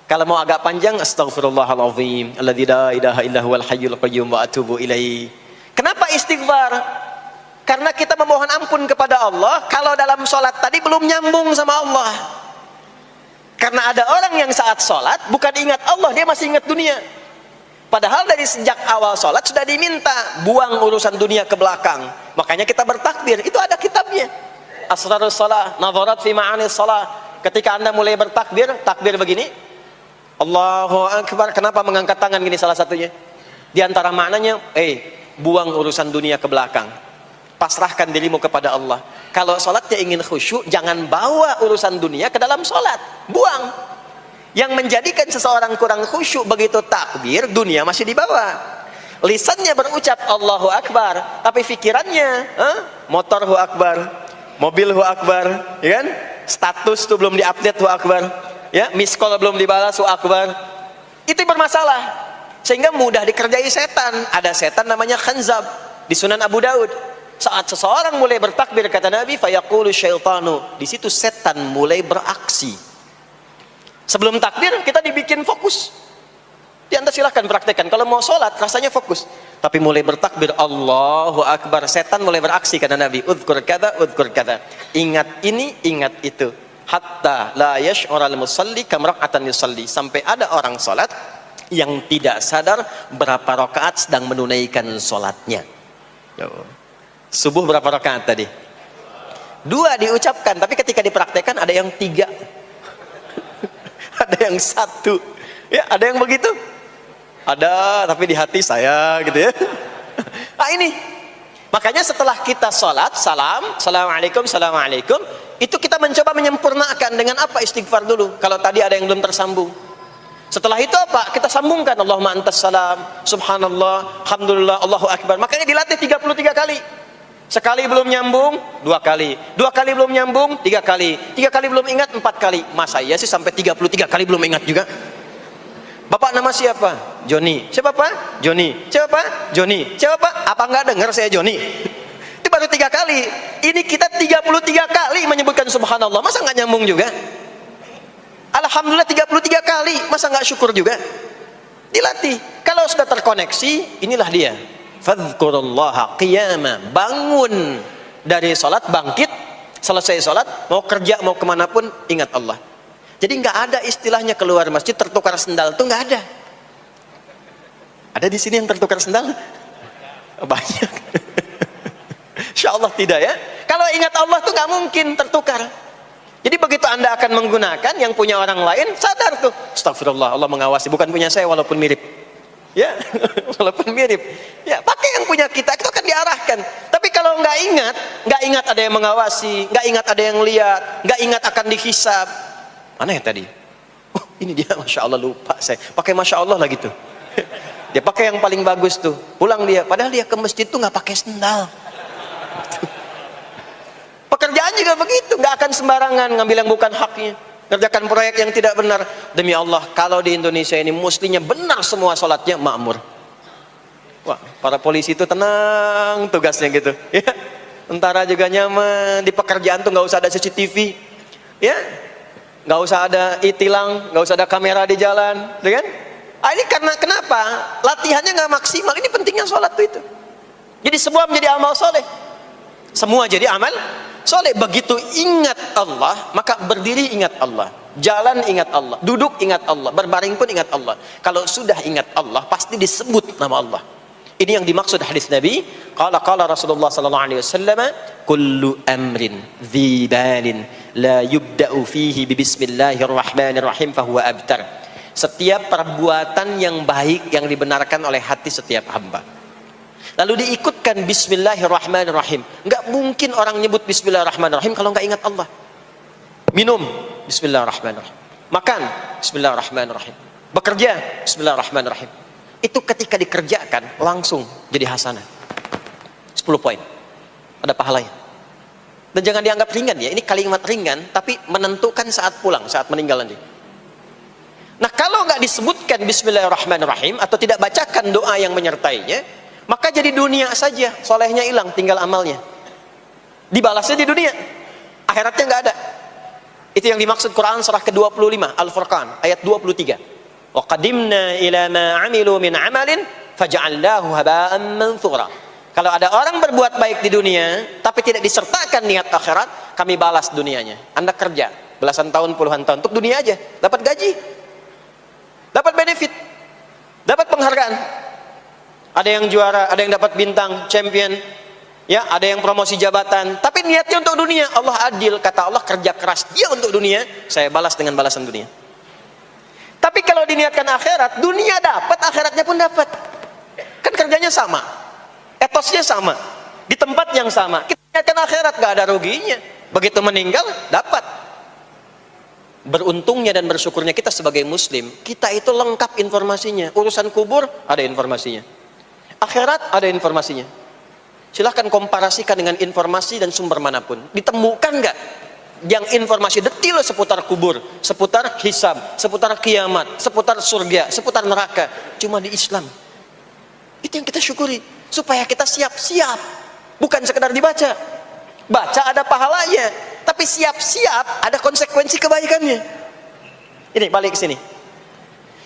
Kalau mau agak panjang, astaghfirullahalazim, alladzi la ilaha illa huwal hayyul qayyum wa atubu ilaihi. Kenapa istighfar? Karena kita memohon ampun kepada Allah kalau dalam sholat tadi belum nyambung sama Allah. Karena ada orang yang saat sholat bukan ingat Allah, dia masih ingat dunia. Padahal dari sejak awal sholat sudah diminta buang urusan dunia ke belakang. Makanya kita bertakbir, itu ada kitabnya. Asrarus shalah, nadharat fi ma'anis shalah. Ketika Anda mulai bertakbir, takbir begini, Allahu Akbar. Kenapa mengangkat tangan gini salah satunya? Di antara maknanya, buang urusan dunia ke belakang. Pasrahkan dirimu kepada Allah. Kalau sholatnya ingin khusyuk, jangan bawa urusan dunia ke dalam sholat. Buang. Yang menjadikan seseorang kurang khusyuk begitu takbir, dunia masih dibawa. Lisannya berucap Allahu Akbar, tapi pikirannya motor hu akbar, mobil hu akbar, ya kan? Status tuh belum diupdate hu akbar, ya, miss call belum dibalas hu akbar. Itu bermasalah, sehingga mudah dikerjai setan. Ada setan namanya khanzab di Sunan Abu Daud. Saat seseorang mulai bertakbir, kata Nabi, fayaqulu syaitanu, di situ setan mulai beraksi. Sebelum takbir kita dibikin fokus. Anda silahkan praktekkan. Kalau mau sholat rasanya fokus. Tapi mulai bertakbir Allahu Akbar, setan mulai beraksi, kata Nabi. Udhkur kada, udhkur kada. Ingat ini, ingat itu. Hatta la yash'ural musalli kamrak'atan yusalli. Sampai ada orang sholat yang tidak sadar berapa rakaat sedang menunaikan sholatnya. Subuh berapa rakaat tadi? 2 diucapkan, tapi ketika dipraktekkan ada yang 3. Ada yang 1. Ya, ada yang begitu. Ada, tapi di hati saya gitu ya. Nah ini, makanya setelah kita sholat, salam, assalamualaikum, assalamualaikum, itu kita mencoba menyempurnakan dengan apa? Istighfar dulu. Kalau tadi ada yang belum tersambung. Setelah itu apa? Kita sambungkan Allahumma antas salam, subhanallah, alhamdulillah, Allahu Akbar. Makanya dilatih 33 kali. Sekali belum nyambung, 2 kali. 2 kali belum nyambung, 3 kali. 3 kali belum ingat, 4 kali. Masa iya sih sampai 33 kali belum ingat juga? Bapak nama siapa? Joni. Siapa Pak? Joni. Siapa Pak? Joni. Siapa Pak? Apa enggak dengar saya Joni? Itu baru 3 kali. Ini kita 33 kali menyebutkan subhanallah. Masa enggak nyambung juga? Alhamdulillah 33 kali. Masa enggak syukur juga? Dilatih. Kalau sudah terkoneksi, inilah dia. Fadhkurullaha qiyama. Bangun dari sholat, bangkit. Selesai sholat, mau kerja, mau kemanapun, ingat Allah. Jadi nggak ada istilahnya keluar masjid tertukar sendal, tuh nggak ada. Ada di sini yang tertukar sendal? Banyak. Insya Allah tidak ya. Kalau ingat Allah tuh nggak mungkin tertukar. Jadi begitu Anda akan menggunakan yang punya orang lain, sadar tuh, astagfirullah, Allah mengawasi, bukan punya saya walaupun mirip. Ya, walaupun mirip. Ya, pakai yang punya kita, itu akan diarahkan. Tapi kalau nggak ingat ada yang mengawasi, nggak ingat ada yang lihat, nggak ingat akan dihisab. Mana ya tadi? Oh, ini dia, masya Allah, lupa saya. Pakai masya Allah lah gitu. Dia pakai yang paling bagus tuh. Pulang dia, padahal dia ke masjid tuh nggak pakai sendal. Pekerjaan juga begitu, nggak akan sembarangan ngambil yang bukan haknya, ngerjakan proyek yang tidak benar. Demi Allah, kalau di Indonesia ini mestinya benar semua sholatnya, makmur. Wah, para polisi itu tenang tugasnya gitu, ya. Tentara juga nyaman, di pekerjaan tuh nggak usah ada CCTV, ya, nggak usah ada e-tilang, nggak usah ada kamera di jalan, ya kan? Ini karena kenapa? Latihannya nggak maksimal. Ini pentingnya sholat tuh itu. Jadi semua menjadi amal soleh, semua jadi amal soleh. Begitu ingat Allah, maka berdiri ingat Allah, jalan ingat Allah, duduk ingat Allah, berbaring pun ingat Allah. Kalau sudah ingat Allah, pasti disebut nama Allah. Ini yang dimaksud hadis Nabi. Qala Rasulullah sallallahu alaihi wasallam, kullu amrin dhi balin la yubda'u fihi bi bismillahirrahmanirrahim fahuwa abtar. Setiap perbuatan yang baik yang dibenarkan oleh hati setiap hamba, lalu diikutkan bismillahirrahmanirrahim. Enggak mungkin orang nyebut bismillahirrahmanirrahim kalau enggak ingat Allah. Minum, bismillahirrahmanirrahim. Makan, bismillahirrahmanirrahim. Bekerja, bismillahirrahmanirrahim. Itu ketika dikerjakan langsung jadi hasanah. 10 poin. Ada pahalanya. Dan jangan dianggap ringan ya. Ini kalimat ringan tapi menentukan saat pulang, saat meninggal nanti. Nah, kalau enggak disebutkan bismillahirrahmanirrahim atau tidak bacakan doa yang menyertainya, maka jadi dunia saja, solehnya hilang, tinggal amalnya. Dibalasnya di dunia, akhiratnya nggak ada. Itu yang dimaksud Quran surah ke-25 Al-Furqan ayat 23. Wa qadimna ila ma 'amilu min 'amalin faj'alnahu haba'an manthura. Kalau ada orang berbuat baik di dunia tapi tidak disertakan niat akhirat, kami balas dunianya. Anda kerja belasan tahun, puluhan tahun untuk dunia aja, dapat gaji, dapat benefit, dapat penghargaan. Ada yang juara, ada yang dapat bintang, champion, ya, ada yang promosi jabatan, tapi niatnya untuk dunia. Allah adil, kata Allah, kerja keras dia untuk dunia, saya balas dengan balasan dunia. Tapi kalau diniatkan akhirat, dunia dapat, akhiratnya pun dapat. Kan kerjanya sama, etosnya sama, di tempat yang sama. Kita niatkan akhirat, gak ada ruginya. Begitu meninggal, dapat. Beruntungnya dan bersyukurnya kita sebagai muslim, kita itu lengkap informasinya. Urusan kubur, ada informasinya. Akhirat ada informasinya. Silahkan komparasikan dengan informasi dan sumber manapun. Ditemukan nggak yang informasi detail seputar kubur, seputar hisab, seputar kiamat, seputar surga, seputar neraka? Cuma di Islam. Itu yang kita syukuri, supaya kita siap-siap. Bukan sekedar dibaca. Baca ada pahalanya, tapi siap-siap ada konsekuensi kebaikannya. Ini balik ke sini.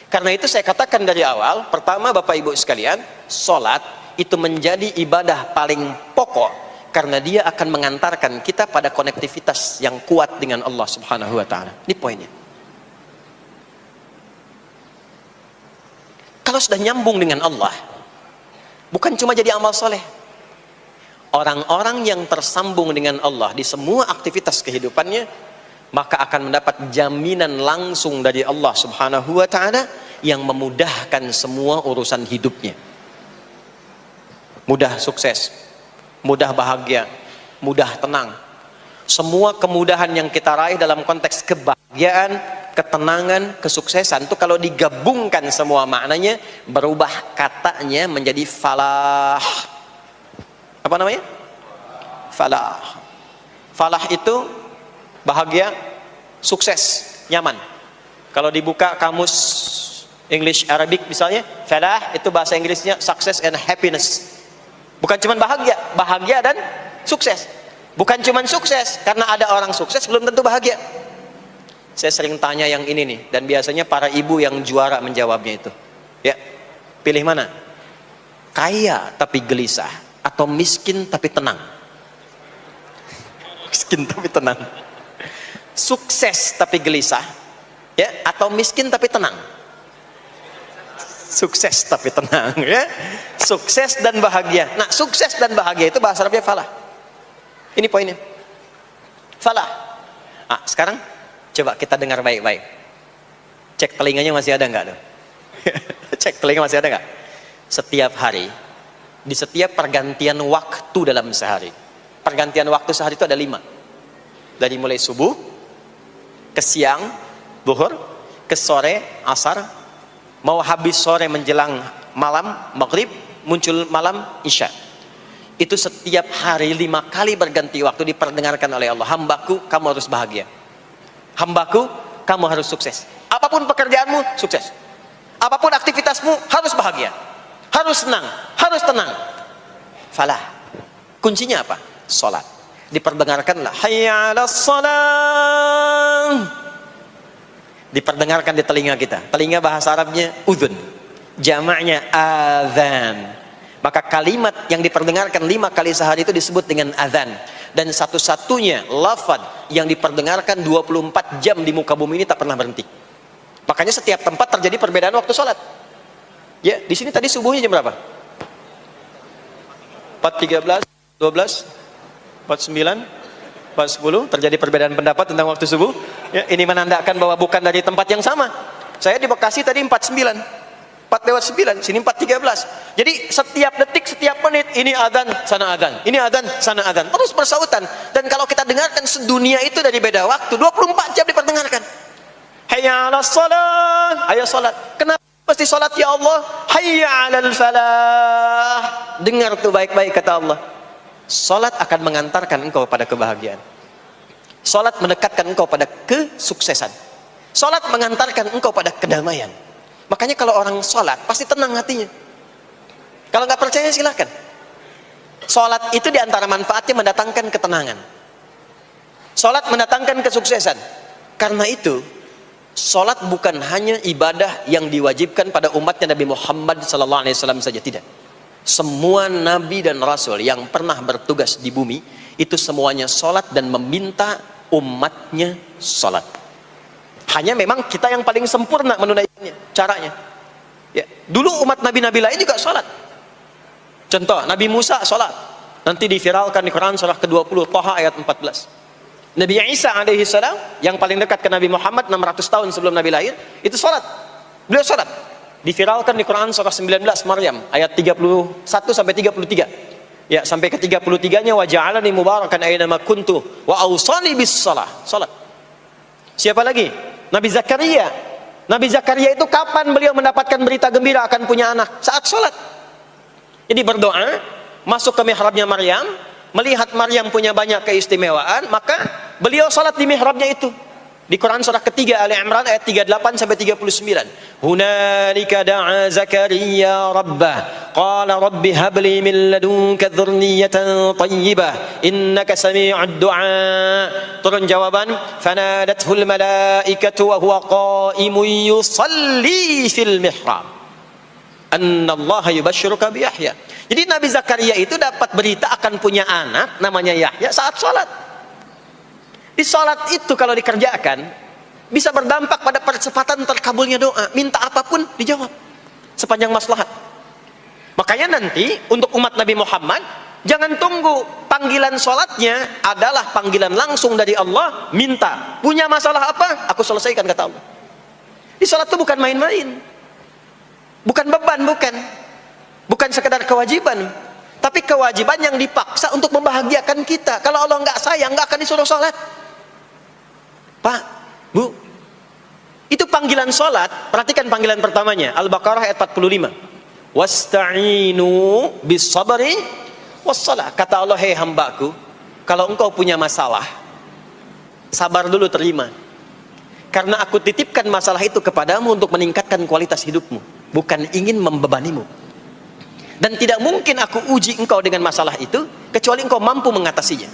Karena itu saya katakan dari awal, pertama Bapak Ibu sekalian, sholat itu menjadi ibadah paling pokok karena dia akan mengantarkan kita pada konektivitas yang kuat dengan Allah Subhanahu wa taala. Ini poinnya. Kalau sudah nyambung dengan Allah, bukan cuma jadi amal soleh. Orang-orang yang tersambung dengan Allah di semua aktivitas kehidupannya, maka akan mendapat jaminan langsung dari Allah Subhanahu wa taala yang memudahkan semua urusan hidupnya. Mudah sukses, mudah bahagia, mudah tenang. Semua kemudahan yang kita raih dalam konteks kebahagiaan, ketenangan, kesuksesan itu kalau digabungkan semua maknanya, berubah katanya menjadi falah. Apa namanya? Falah. Falah itu bahagia, sukses, nyaman. Kalau dibuka kamus English Arabic misalnya, falah itu bahasa Inggrisnya success and happiness. Bukan cuma bahagia, bahagia dan sukses. Bukan cuma sukses, karena ada orang sukses belum tentu bahagia. Saya sering tanya yang ini nih, dan biasanya para ibu yang juara menjawabnya itu. Ya, pilih mana? Kaya tapi gelisah, atau miskin tapi tenang? Miskin tapi tenang. Sukses tapi gelisah, ya, atau miskin tapi tenang? Sukses tapi tenang, ya. Sukses dan bahagia. Nah, sukses dan bahagia itu bahasa Arabnya falah. Ini poinnya. Falah. Sekarang coba kita dengar baik-baik. Cek telinganya masih ada nggak tuh? Cek telinga masih ada nggak? Setiap hari, di setiap pergantian waktu dalam sehari. Pergantian waktu sehari itu ada 5. Dari mulai subuh, ke siang, zuhur, ke sore, asar, mau habis sore menjelang malam, maghrib, muncul malam, isya. Itu setiap hari 5 kali berganti waktu diperdengarkan oleh Allah. Hambaku, kamu harus bahagia. Hambaku, kamu harus sukses. Apapun pekerjaanmu, sukses. Apapun aktivitasmu, harus bahagia. Harus senang, harus tenang. Falah. Kuncinya apa? Salat. Diperdengarkanlah hayya 'alas shalah. Diperdengarkan di telinga kita. Telinga bahasa Arabnya udhun. Jamaknya adzan. Maka kalimat yang diperdengarkan 5 kali sehari itu disebut dengan adzan. Dan satu-satunya lafaz yang diperdengarkan 24 jam di muka bumi ini tak pernah berhenti. Makanya setiap tempat terjadi perbedaan waktu sholat. Ya, di sini tadi subuhnya jam berapa? 4.13, 12, 49, 4.10. Terjadi perbedaan pendapat tentang waktu subuh. Ya, ini menandakan bahwa bukan dari tempat yang sama. Saya di Bekasi tadi 49, 4:09, sini 4:13. Jadi setiap detik, setiap menit, ini adzan, sana adzan, ini adzan, sana adzan, terus bersautan. Dan kalau kita dengarkan sedunia itu dari beda waktu, 24 jam diperdengarkan. Hayya 'alas shalah, ayo salat. Kenapa pasti salat ya Allah? Hayya 'alal falah. Dengar tuh baik-baik kata Allah. Salat akan mengantarkan engkau pada kebahagiaan. Salat mendekatkan engkau pada kesuksesan. Salat mengantarkan engkau pada kedamaian. Makanya kalau orang salat pasti tenang hatinya. Kalau nggak percaya silakan. Salat itu diantara manfaatnya mendatangkan ketenangan. Salat mendatangkan kesuksesan. Karena itu salat bukan hanya ibadah yang diwajibkan pada umatnya Nabi Muhammad SAW saja, tidak. Semua nabi dan rasul yang pernah bertugas di bumi itu semuanya salat dan meminta umatnya salat. Hanya memang kita yang paling sempurna menunaikannya, caranya. Ya, dulu umat nabi-nabi lain juga salat. Contoh, Nabi Musa salat. Nanti diviralkan di Quran surah ke-20 Thaha ayat 14. Nabi Isa alaihi salam yang paling dekat ke Nabi Muhammad 600 tahun sebelum Nabi lahir, itu salat. Beliau salat. Diviralkan di Quran surah 19 Maryam ayat 31 sampai 33. Ya, sampai ke 33-nya wa ja'alani mubarakan aina ma kuntu wa awsani bis shalah. Salat. Siapa lagi? Nabi Zakaria. Nabi Zakaria itu kapan beliau mendapatkan berita gembira akan punya anak? Saat salat. Jadi berdoa, masuk ke mihrabnya Maryam, melihat Maryam punya banyak keistimewaan, maka beliau salat di mihrabnya itu. Di Quran surah ketiga Ali Imran ayat 38 sampai 39. Hunalika da'a Zakaria rabbah qala rabbi habli min ladunka dzurriyyatan thayyibah innaka sami'ud du'a. Turun jawaban, fanadathul malaikatu wa huwa qa'imun yusalli fil mihrab anna Allah yubashshiruka bi Yahya. Jadi Nabi Zakaria itu dapat berita akan punya anak namanya Yahya saat salat. Di salat itu kalau dikerjakan bisa berdampak pada percepatan terkabulnya doa. Minta apapun dijawab sepanjang maslahat. Makanya nanti untuk umat Nabi Muhammad jangan tunggu, panggilan salatnya adalah panggilan langsung dari Allah. Minta, punya masalah apa? Aku selesaikan kata Allah. Di salat itu bukan main-main, bukan beban, bukan sekedar kewajiban, tapi kewajiban yang dipaksa untuk membahagiakan kita. Kalau Allah nggak sayang, nggak akan disuruh salat. Pak, Bu, itu panggilan salat. Perhatikan panggilan pertamanya, Al-Baqarah ayat 45. Wasta'inu bis sabri was salah. Kata Allah, hei hambaku, kalau engkau punya masalah, sabar dulu, terima. Karena aku titipkan masalah itu kepadamu untuk meningkatkan kualitas hidupmu, bukan ingin membebanimu. Dan tidak mungkin aku uji engkau dengan masalah itu kecuali engkau mampu mengatasinya.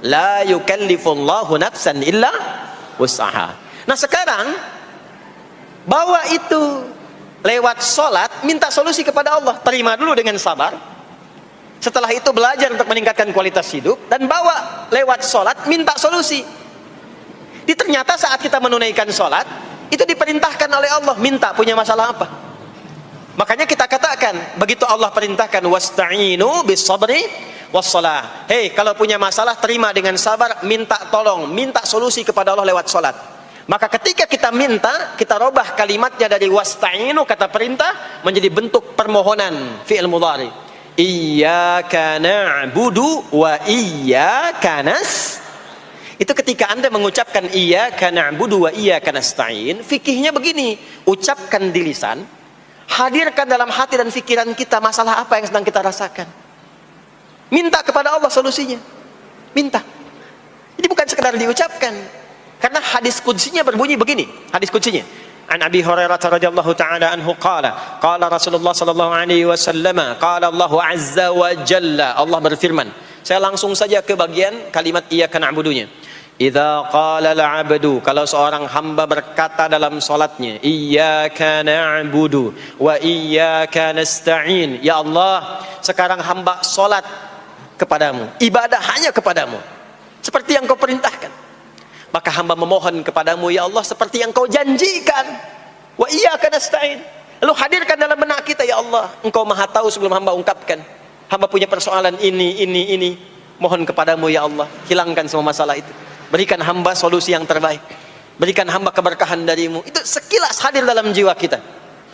La yukallifullahu nafsan illa wus'aha. Nah sekarang bawa itu lewat sholat, minta solusi kepada Allah. Terima dulu dengan sabar. Setelah itu belajar untuk meningkatkan kualitas hidup, dan bawa lewat sholat, minta solusi. Ternyata saat kita menunaikan sholat itu diperintahkan oleh Allah, minta punya masalah apa. Makanya kita katakan, begitu Allah perintahkan wasta'inu bis sabri wassalah. Hei, kalau punya masalah terima dengan sabar, minta tolong, minta solusi kepada Allah lewat salat. Maka ketika kita minta, kita robah kalimatnya dari wasta'inu, kata perintah, menjadi bentuk permohonan, fi'il mudhari. Iyyaka na'budu wa iyyaka nas. Itu ketika Anda mengucapkan iyyaka na'budu wa iyyaka nasta'in, fikihnya begini, ucapkan di lisan, hadirkan dalam hati dan pikiran kita masalah apa yang sedang kita rasakan. Minta kepada Allah solusinya. Minta. Jadi bukan sekedar diucapkan. Karena hadis qudsinya berbunyi begini, hadis qudsinya. An Abi Hurairah radhiyallahu taala anhu qala, qala Rasulullah sallallahu alaihi wasallam, qala Allah azza wa jalla, Allah berfirman. Saya langsung saja ke bagian kalimat iyyaka na'budunya. Idza qala al-'abdu, kalau seorang hamba berkata dalam salatnya, iyyaka na'budu wa iyyaka nasta'in. Ya Allah, sekarang hamba salat kepadamu, ibadah hanya kepadamu, seperti yang kau perintahkan. Maka hamba memohon kepadamu, ya Allah, seperti yang kau janjikan. Wa iyyaka nasta'in. Lalu hadirkan dalam benak kita, ya Allah, engkau maha tahu sebelum hamba ungkapkan. Hamba punya persoalan ini. Mohon kepadamu, ya Allah, hilangkan semua masalah itu. Berikan hamba solusi yang terbaik. Berikan hamba keberkahan darimu. Itu sekilas hadir dalam jiwa kita.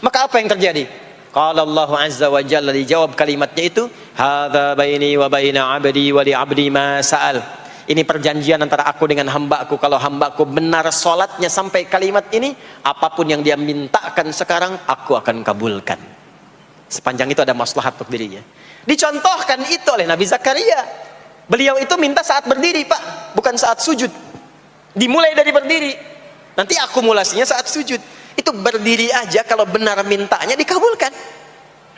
Maka apa yang terjadi? Qala Allah azza wa jalla, dijawab kalimatnya itu, hadza baini wa baina 'abdi wa li 'abdi ma sa'al. Ini perjanjian antara aku dengan hambaku. Kalau hambaku benar sholatnya sampai kalimat ini, apapun yang dia mintakan sekarang, aku akan kabulkan. Sepanjang itu ada maslahat untuk dirinya. Dicontohkan itu oleh Nabi Zakaria. Beliau itu minta saat berdiri, Pak, bukan saat sujud. Dimulai dari berdiri. Nanti akumulasinya saat sujud. Itu berdiri aja, kalau benar mintanya dikabulkan.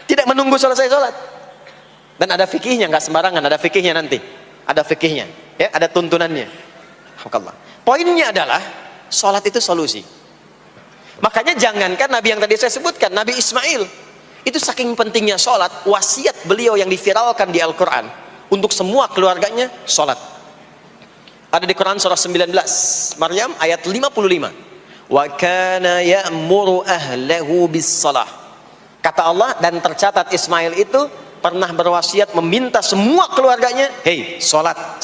Tidak menunggu selesai sholat. Dan ada fikihnya, nggak sembarangan, ada fikihnya nanti. Ada fikihnya, ya, ada tuntunannya. Alhamdulillah. Poinnya adalah sholat itu solusi. Makanya jangankan Nabi yang tadi saya sebutkan, Nabi Ismail, itu saking pentingnya sholat, wasiat beliau yang diviralkan di Al-Quran untuk semua keluarganya, sholat. Ada di Quran surah 19 Maryam ayat 55. Wa kana ya'muru ahlahu bis salah. Kata Allah, dan tercatat Ismail itu pernah berwasiat meminta semua keluarganya, hei, sholat.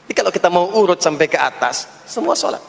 Jadi kalau kita mau urut sampai ke atas, semua sholat.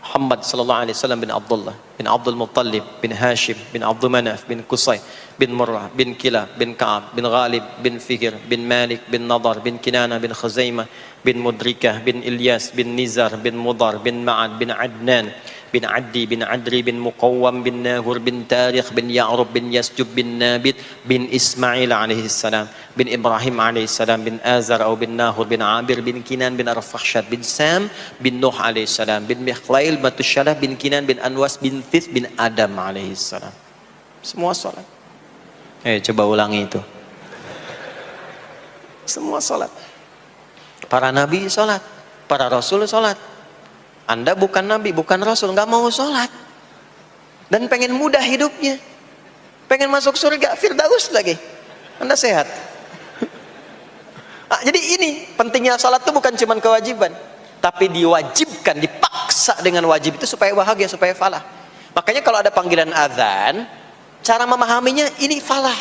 Muhammad sallallahu alaihi wasallam bin Abdullah bin Abdul Muttalib bin Hashim bin Abdul Manaf bin Qusay bin Murrah bin Kilab bin Ka'ab bin Ghalib bin Fihr bin Malik bin Nadar bin Kinana bin Khuzaimah bin Mudrikah bin Ilyas bin Nizar bin Mudar bin Ma'ad bin Adnan bin Addi bin Adri bin Muqawwam bin Nahur bin Tarikh bin Ya'rub bin Yasjub bin Nabit bin Ismail alaihi salam bin Ibrahim alaihi salam bin Azar atau bin Nahur bin Abir bin Kinan bin Arfakhshad bin Sam bin Nuh alaihi salam bin Mikhlail Batusyalah bin Kinan bin Anwas bin Thith bin Adam alaihi salam. Semua salat. Coba ulangi itu. Semua salat. Para nabi salat, para rasul salat. Anda bukan nabi, bukan rasul, nggak mau sholat dan pengen mudah hidupnya, pengen masuk surga Firdaus lagi, Anda sehat. Jadi ini pentingnya sholat itu bukan cuma kewajiban, tapi diwajibkan, dipaksa dengan wajib itu supaya bahagia, supaya falah. Makanya kalau ada panggilan azan, cara memahaminya ini falah.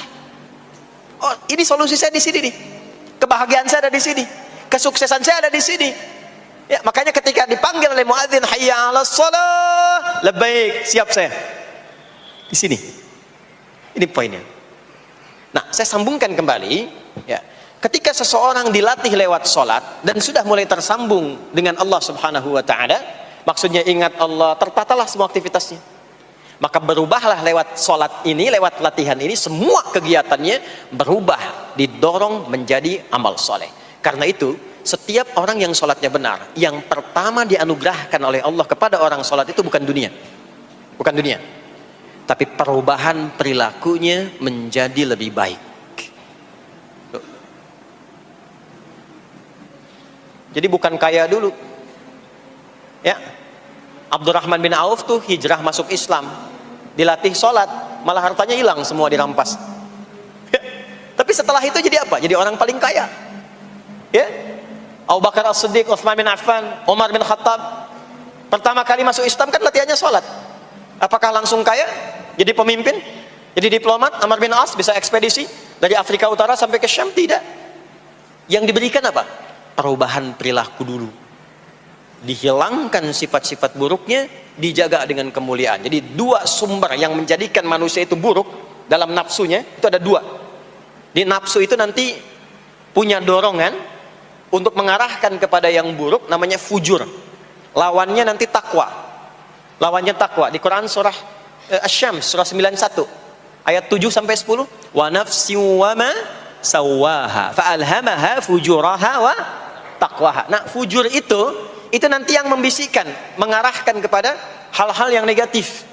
Oh, ini solusi saya di sini nih, kebahagiaan saya ada di sini, kesuksesan saya ada di sini. Ya, makanya ketika dipanggil oleh muadzin, hayya 'alas shalah, labbaik, siap saya. Di sini. Ini poinnya. Nah, saya sambungkan kembali, ya. Ketika seseorang dilatih lewat salat dan sudah mulai tersambung dengan Allah Subhanahu wa taala, maksudnya ingat Allah, tertatalah semua aktivitasnya. Maka berubahlah lewat salat ini, lewat latihan ini, semua kegiatannya berubah, didorong menjadi amal soleh. Karena itu, setiap orang yang sholatnya benar, yang pertama dianugerahkan oleh Allah kepada orang sholat itu bukan dunia, tapi perubahan perilakunya menjadi lebih baik. Jadi bukan kaya dulu, ya. Abdurrahman bin Auf tuh hijrah masuk Islam, dilatih sholat, malah hartanya hilang semua dirampas. Tapi setelah itu jadi apa? Jadi orang paling kaya, ya. Abu Bakar As-Siddiq, Utsman bin Affan, Umar bin Khattab, pertama kali masuk Islam kan latihannya sholat. Apakah langsung kaya? Jadi pemimpin? Jadi diplomat? Amr bin As bisa ekspedisi? Dari Afrika Utara sampai ke Syam, tidak. Yang diberikan apa? Perubahan perilaku dulu. Dihilangkan sifat-sifat buruknya, dijaga dengan kemuliaan. Jadi dua sumber yang menjadikan manusia itu buruk dalam nafsunya, itu ada dua. Di nafsu itu nanti punya dorongan untuk mengarahkan kepada yang buruk, namanya fujur. Lawannya nanti takwa. Lawannya takwa. Di Quran surah Asy-Syams surah 91 ayat 7 sampai 10, wa nafsi wa ma sawaha fa alhamaha fujuraha wa taqwaha. Nah, fujur itu nanti yang membisikkan, mengarahkan kepada hal-hal yang negatif.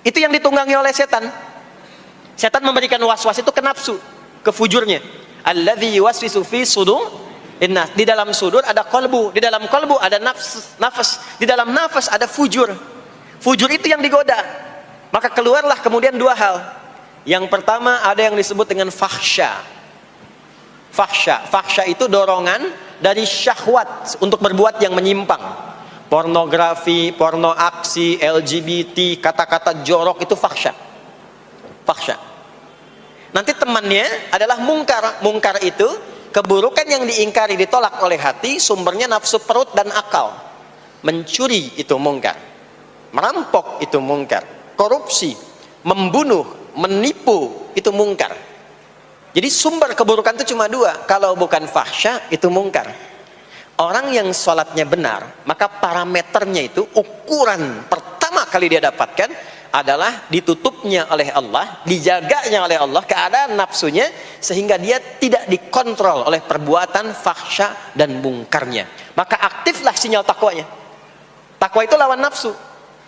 Itu yang ditunggangi oleh setan. Setan memberikan was-was itu ke nafsu, ke fujurnya. Alladzi yuwaswisu fi sudur innas. Di dalam sudur ada qalbu, di dalam qalbu ada nafas, di dalam nafas ada fujur. Fujur itu yang digoda. Maka keluarlah kemudian dua hal. Yang pertama ada yang disebut dengan fahsya. Fahsya itu dorongan dari syahwat untuk berbuat yang menyimpang. Pornografi, porno aksi, LGBT, kata-kata jorok, itu fahsya. Nanti temannya adalah mungkar. Mungkar itu keburukan yang diingkari, ditolak oleh hati, sumbernya nafsu perut dan akal. Mencuri itu mungkar, merampok itu mungkar, korupsi, membunuh, menipu itu mungkar. Jadi sumber keburukan itu cuma dua. Kalau bukan fahsya, itu mungkar. Orang yang sholatnya benar, maka parameternya itu, ukuran pertama kali dia dapatkan adalah ditutupnya oleh Allah, dijaganya oleh Allah keadaan nafsunya, sehingga dia tidak dikontrol oleh perbuatan fahsya dan mungkarnya. Maka aktiflah sinyal takwanya. Takwa itu lawan nafsu.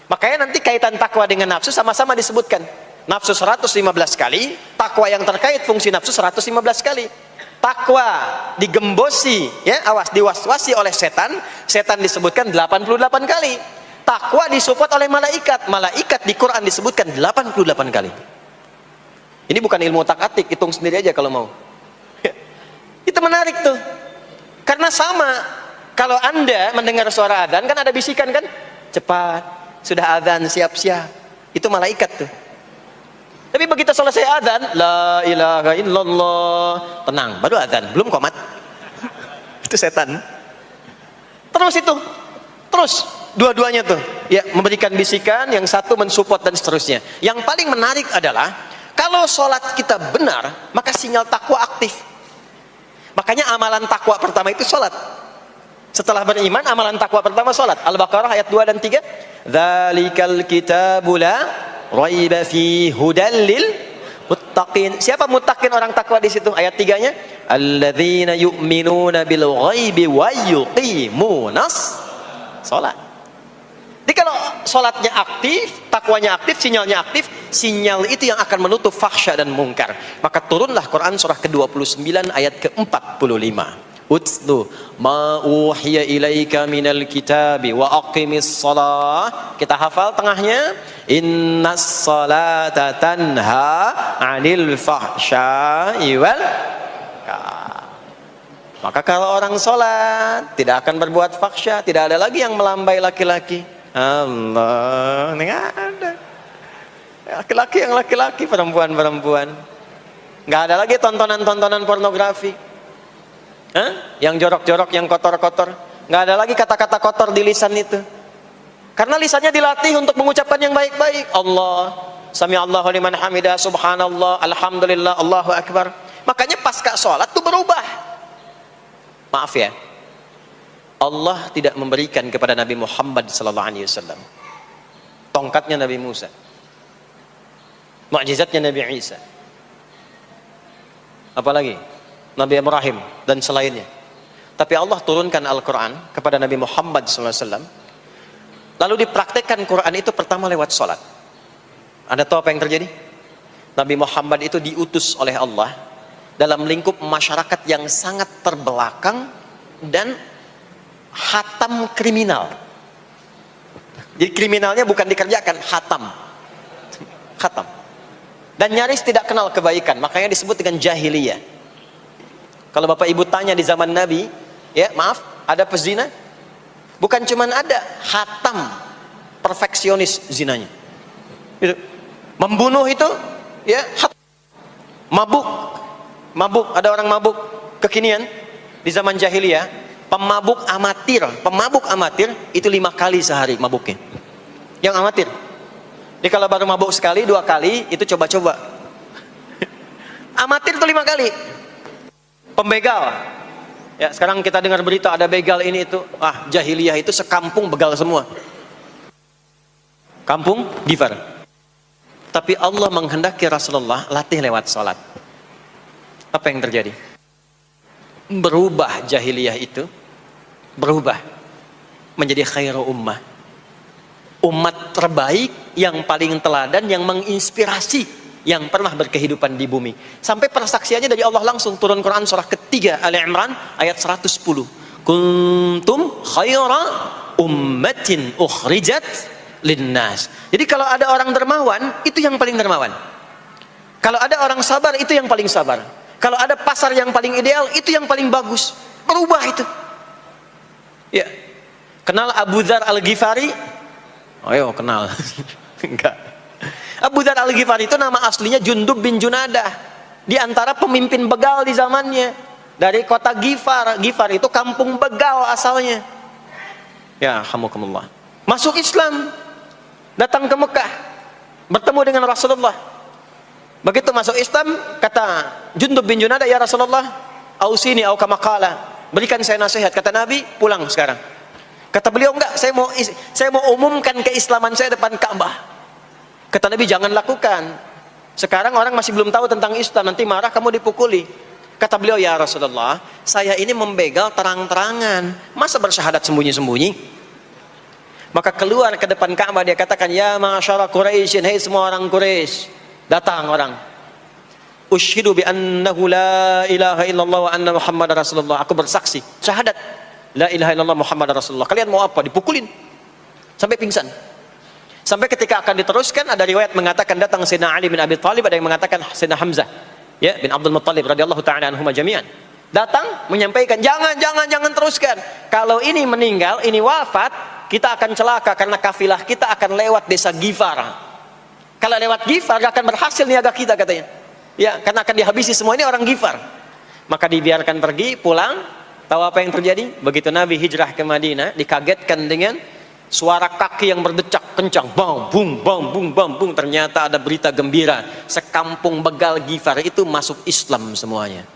Makanya nanti kaitan takwa dengan nafsu sama-sama disebutkan. Nafsu 115 kali, takwa yang terkait fungsi nafsu 115 kali. Takwa digembosi, ya, awas, diwaswasi oleh setan, setan disebutkan 88 kali. Takwa disupport oleh malaikat, malaikat di Quran disebutkan 88 kali. Ini bukan ilmu tak-atik, hitung sendiri aja kalau mau. Itu menarik tuh. Karena sama, kalau Anda mendengar suara adzan kan ada bisikan kan? Cepat, sudah adzan, siap-siap. Itu malaikat tuh. Tapi begitu selesai adzan, la ilaha illallah, tenang, baru adzan, belum qomat. Itu setan. Terus dua-duanya tuh, ya, memberikan bisikan, yang satu mensupport dan seterusnya. Yang paling menarik adalah kalau sholat kita benar, maka sinyal takwa aktif. Makanya amalan takwa pertama itu sholat. Setelah beriman, amalan takwa pertama sholat. Al-Baqarah ayat 2 dan 3. Dzalikal kitabu la raiba fi hudal lil muttaqin. Siapa muttaqin, orang takwa di situ? Ayat 3-nya, alladzina yu'minuna bil ghaibi wa yuqimunas sholat. Jadi kalau sholatnya aktif, takwanya aktif, sinyalnya aktif, sinyal itu yang akan menutup fahsya dan mungkar. Maka turunlah Quran surah ke-29 ayat ke-45. Utlu ma uhiya ilaika minal kitabi wa aqimis shalah. Kita hafal tengahnya, innas salata tanha 'anil fahsya'i wal munkar. Maka kalau orang sholat tidak akan berbuat fahsya, tidak ada lagi yang melambai laki-laki. Allah, ini ada laki-laki yang laki-laki, perempuan-perempuan. Nggak ada lagi tontonan-tontonan pornografi. Yang jorok-jorok, yang kotor-kotor. Nggak ada lagi kata-kata kotor di lisan itu. Karena lisannya dilatih untuk mengucapkan yang baik-baik. Allah, sami Allahu liman hamidah, subhanallah, alhamdulillah, Allahu akbar. Makanya pasca sholat itu berubah. Maaf ya, Allah tidak memberikan kepada Nabi Muhammad SAW tongkatnya Nabi Musa, mukjizatnya Nabi Isa, apalagi Nabi Ibrahim dan selainnya. Tapi Allah turunkan Al-Quran kepada Nabi Muhammad SAW, lalu dipraktekkan Quran itu pertama lewat sholat. Anda tahu apa yang terjadi? Nabi Muhammad itu diutus oleh Allah dalam lingkup masyarakat yang sangat terbelakang dan hatam kriminal. Jadi kriminalnya bukan dikerjakan, hatam. Dan nyaris tidak kenal kebaikan, makanya disebut dengan jahiliyah. Kalau Bapak Ibu tanya di zaman Nabi, ya maaf, ada pezina? Bukan cuman ada, hatam, perfeksionis zinanya. Itu. Membunuh itu, ya, mabuk, Mabuk, ada orang mabuk kekinian di zaman jahiliyah, pemabuk amatir itu 5 kali sehari mabuknya. Yang amatir. Jadi kalau baru mabuk sekali, 2 kali, itu coba-coba. Amatir itu 5 kali. Pembegal. Ya, sekarang kita dengar berita ada begal ini itu. Ah, jahiliyah itu sekampung begal semua. Kampung Gifar. Tapi Allah menghendaki Rasulullah latih lewat salat. Apa yang terjadi? Berubah jahiliyah itu, berubah menjadi khairu ummah. Umat terbaik yang paling teladan, yang menginspirasi, yang pernah berkehidupan di bumi. Sampai persaksiannya dari Allah langsung, turun Quran surah ketiga Ali Imran ayat 110. Kuntum khaira ummatin ukhrijat linnas. Jadi kalau ada orang dermawan, itu yang paling dermawan. Kalau ada orang sabar, itu yang paling sabar. Kalau ada pasar yang paling ideal, itu yang paling bagus. Berubah itu. Ya. Kenal Abu Dzar Al-Ghifari? Ayo kenal. Enggak. Abu Dzar Al-Ghifari itu nama aslinya Jundub bin Junadah. Di antara pemimpin begal di zamannya. Dari kota Ghifar. Ghifar itu kampung begal asalnya. Ya, alhamdulillah. Masuk Islam. Datang ke Mekah. Bertemu dengan Rasulullah. Begitu masuk Islam, kata Jundub bin Junadah, ya Rasulullah, ausini au kama qala, berikan saya nasihat. Kata Nabi, pulang sekarang. Kata beliau, enggak, saya mau umumkan keislaman saya depan Ka'bah. Kata Nabi, jangan lakukan. Sekarang orang masih belum tahu tentang Islam, nanti marah kamu dipukuli. Kata beliau, ya Rasulullah, saya ini membegal terang-terangan, masa bersyahadat sembunyi-sembunyi? Maka keluar ke depan Ka'bah, dia katakan, ya ma'asyara Quraisyin, hai semua orang Quraisy. Datang orang. Usyhidu bi annahu la ilaha illallah wa anna Muhammadar Rasulullah. Aku bersaksi, syahadat la ilaha illallah Muhammadar Rasulullah. Kalian mau apa? Dipukulin sampai pingsan. Sampai ketika akan diteruskan, ada riwayat mengatakan datang Sayyidina Ali bin Abi Thalib, ada yang mengatakan Sayyidina Hamzah ya bin Abdul Muttalib radhiyallahu ta'ala anhuma jami'an. Datang menyampaikan, jangan teruskan. Kalau ini meninggal, ini wafat, kita akan celaka karena kafilah kita akan lewat desa Ghifar. Kalau lewat Ghifar gak akan berhasil niaga kita, katanya. Ya, karena akan dihabisi semua ini orang Ghifar. Maka dibiarkan pergi, pulang. Tahu apa yang terjadi? Begitu Nabi hijrah ke Madinah, dikagetkan dengan suara kaki yang berdecak kencang. Bang, bung, bang, bung, bang, bung. Ternyata ada berita gembira. Sekampung begal Ghifar itu masuk Islam semuanya.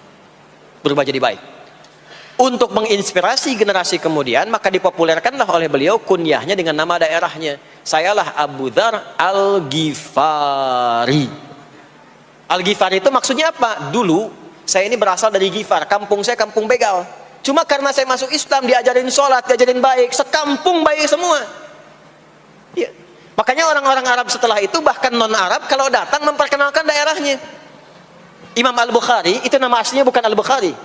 Berubah jadi baik. Untuk menginspirasi generasi kemudian, maka dipopulerkanlah oleh beliau kunyahnya dengan nama daerahnya. Sayalah Abu Dzar Al-Ghifari. Al-Ghifari itu maksudnya apa? Dulu saya ini berasal dari Ghifar, kampung saya kampung begal. Cuma karena saya masuk Islam, diajarin sholat, diajarin baik, sekampung baik semua. Ya. Makanya orang-orang Arab setelah itu, bahkan non-Arab, kalau datang memperkenalkan daerahnya. Imam Al-Bukhari, itu nama aslinya bukan Al-Bukhari.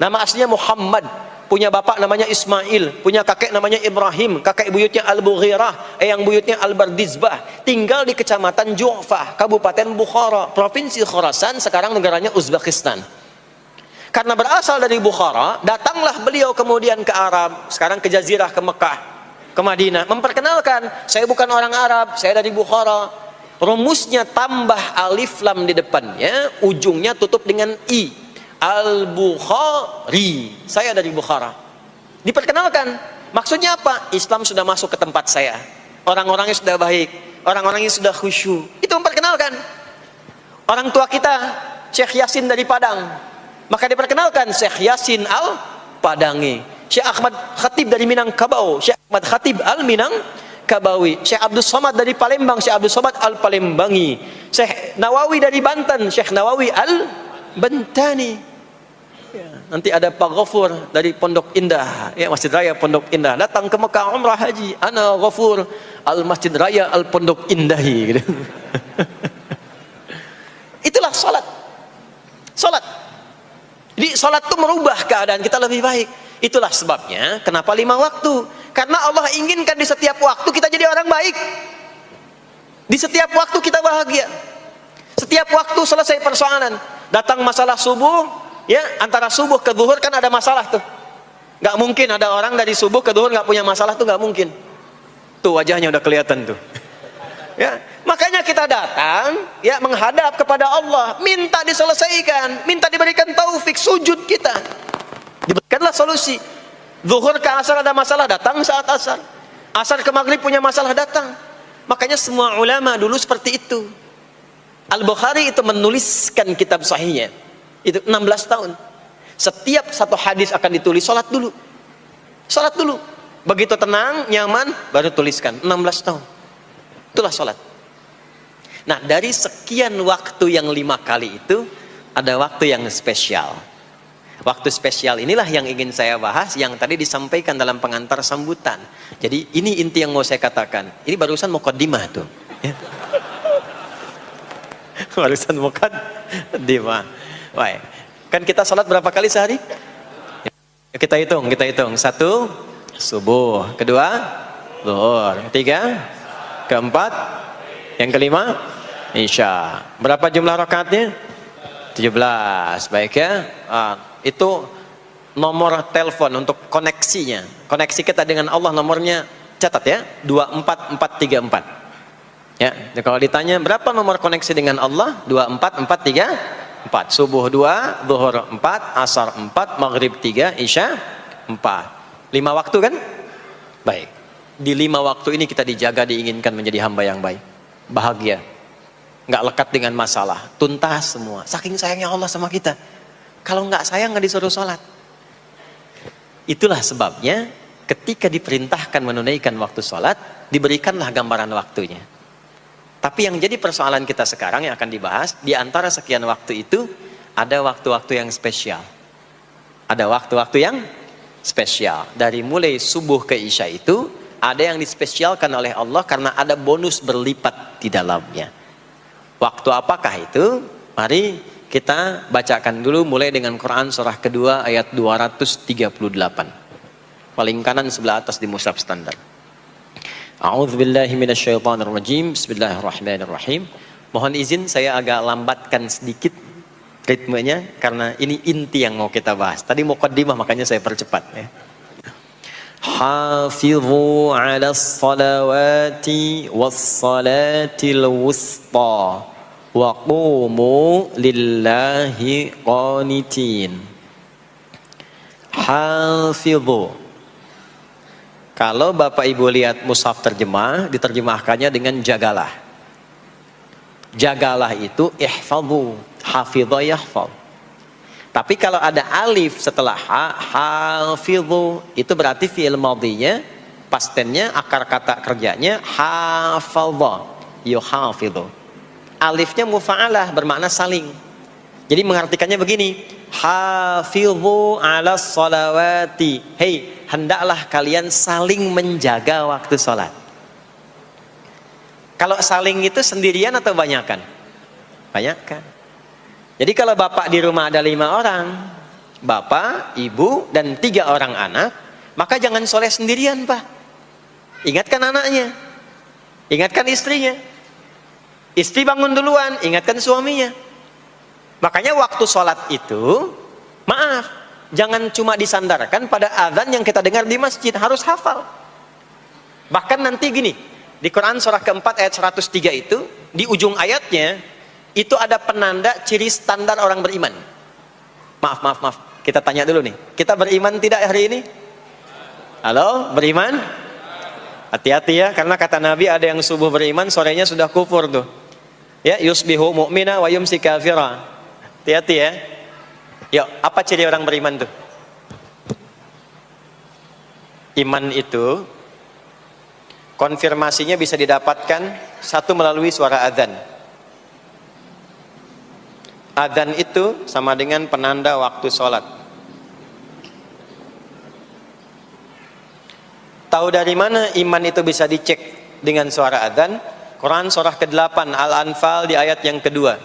Nama aslinya Muhammad, punya bapak namanya Ismail, punya kakek namanya Ibrahim, kakek buyutnya Al-Bughirah, yang buyutnya Al-Bardizbah, tinggal di kecamatan Ju'fah, Kabupaten Bukhara, Provinsi Khorasan, sekarang negaranya Uzbekistan. Karena berasal dari Bukhara, datanglah beliau kemudian ke Arab, sekarang ke Jazirah, ke Mekah, ke Madinah, memperkenalkan, saya bukan orang Arab, saya dari Bukhara. Rumusnya tambah alif lam di depannya, ujungnya tutup dengan i. Al-Bukhari, saya dari Bukhara. Diperkenalkan, maksudnya apa? Islam sudah masuk ke tempat saya, orang-orangnya sudah baik, orang-orangnya sudah khusyuk. Itu memperkenalkan. Orang tua kita Syekh Yasin dari Padang, maka diperkenalkan Syekh Yasin Al-Padangi. Syekh Ahmad Khatib dari Minangkabau, Syekh Ahmad Khatib Al-Minangkabawi. Syekh Abdul Somad dari Palembang, Syekh Abdul Somad Al-Palembangi. Syekh Nawawi dari Banten, Syekh Nawawi Al-Bantani. Ya, nanti ada Pak Ghafur dari Pondok Indah, ya, Masjid Raya Pondok Indah, datang ke Mekah umrah haji, ana Ghafur al Masjid Raya al Pondok Indahi gitu. Itulah salat. Salat. Jadi salat itu merubah keadaan kita lebih baik. Itulah sebabnya kenapa 5 waktu. Karena Allah inginkan di setiap waktu kita jadi orang baik. Di setiap waktu kita bahagia. Setiap waktu selesai persoalan. Datang masalah subuh, ya, antara subuh ke zuhur kan ada masalah tuh. Gak mungkin ada orang dari subuh ke zuhur gak punya masalah tuh, gak mungkin. Tuh wajahnya udah kelihatan tuh. Ya, Makanya kita datang ya menghadap kepada Allah, minta diselesaikan, minta diberikan taufik, sujud kita. Diberikanlah solusi. Zuhur ke asar ada masalah, datang saat asar. Asar ke maghrib punya masalah, datang. Makanya semua ulama dulu seperti itu. Al-Bukhari itu menuliskan kitab sahihnya itu 16 tahun. Setiap satu hadis akan ditulis, salat dulu. Salat dulu. Begitu tenang, nyaman, baru tuliskan. 16 tahun. Itulah salat. Nah, dari sekian waktu yang 5 kali itu, ada waktu yang spesial. Waktu spesial inilah yang ingin saya bahas, yang tadi disampaikan dalam pengantar sambutan. Jadi ini inti yang mau saya katakan. Ini barusan muqaddimah tuh. Ya. Barusan muqaddimah. Baik. Kan kita salat berapa kali sehari? Ya, kita hitung. 1, subuh. 2, zuhur. 3, keempat, yang kelima, isya. Berapa jumlah rakaatnya? 17. Baik ya. Itu nomor telepon untuk koneksinya. Koneksi kita dengan Allah nomornya catat ya. 24434. Ya. Kalau ditanya berapa nomor koneksi dengan Allah? 24434. Subuh 2, zuhur 4, asar 4, maghrib 3, isya 4. 5 waktu kan? Baik. Di 5 waktu ini kita dijaga, diinginkan menjadi hamba yang baik. Bahagia, nggak lekat dengan masalah, tuntas semua. Saking sayangnya Allah sama kita. Kalau nggak sayang nggak disuruh sholat. Itulah sebabnya ketika diperintahkan menunaikan waktu sholat, diberikanlah gambaran waktunya. Tapi yang jadi persoalan kita sekarang yang akan dibahas, di antara sekian waktu itu ada waktu-waktu yang spesial. Ada waktu-waktu yang spesial. Dari mulai subuh ke isya itu ada yang dispesialkan oleh Allah karena ada bonus berlipat di dalamnya. Waktu apakah itu? Mari kita bacakan dulu mulai dengan Quran surah kedua ayat 238. Paling kanan sebelah atas di mushaf standar. A'udzubillahi minasyaitonirrajim. Bismillahirrahmanirrahim. Mohon izin saya agak lambatkan sedikit ritmenya karena ini inti yang mau kita bahas. Tadi muqaddimah makanya saya percepat ya. Hafizu 'alas salawati was salatil wusta wa qumu lillahi qanitin. Hafizu. Kalau Bapak Ibu lihat mushaf terjemah, diterjemahkannya dengan jagalah. Jagalah itu ihfazu, hafidha yahfaz. Tapi kalau ada alif setelah ha, hafizu, itu berarti fi'il madhinya, past tense-nya, akar kata kerjanya hafadha, yuhafidhu. Alifnya mufa'alah, bermakna saling. Jadi mengartikannya begini, hafizu 'alas salawati. Hei, hendaklah kalian saling menjaga waktu sholat. Kalau saling itu sendirian atau banyakan? Banyakan. Jadi kalau bapak di rumah ada 5 orang, bapak, ibu, dan 3 orang anak, maka jangan sholat sendirian, Pak. Ingatkan anaknya, ingatkan istrinya. Istri bangun duluan, ingatkan suaminya. Makanya waktu sholat itu, maaf, jangan cuma disandarkan pada azan yang kita dengar di masjid, harus hafal. Bahkan nanti gini, di Quran surah keempat ayat 103 itu, di ujung ayatnya, itu ada penanda ciri standar orang beriman. Maaf, kita tanya dulu nih, kita beriman tidak hari ini? Halo, beriman? Hati-hati ya, karena kata Nabi ada yang subuh beriman, sorenya sudah kufur tuh. Ya, yusbihu mu'mina wa yumsi kafira. Hati-hati ya. Yuk, apa ciri orang beriman tuh? Iman itu konfirmasinya bisa didapatkan satu melalui suara adzan. Adzan itu sama dengan penanda waktu sholat. Tahu dari mana iman itu bisa dicek dengan suara adzan? Quran surah ke-8 Al-Anfal di ayat yang kedua.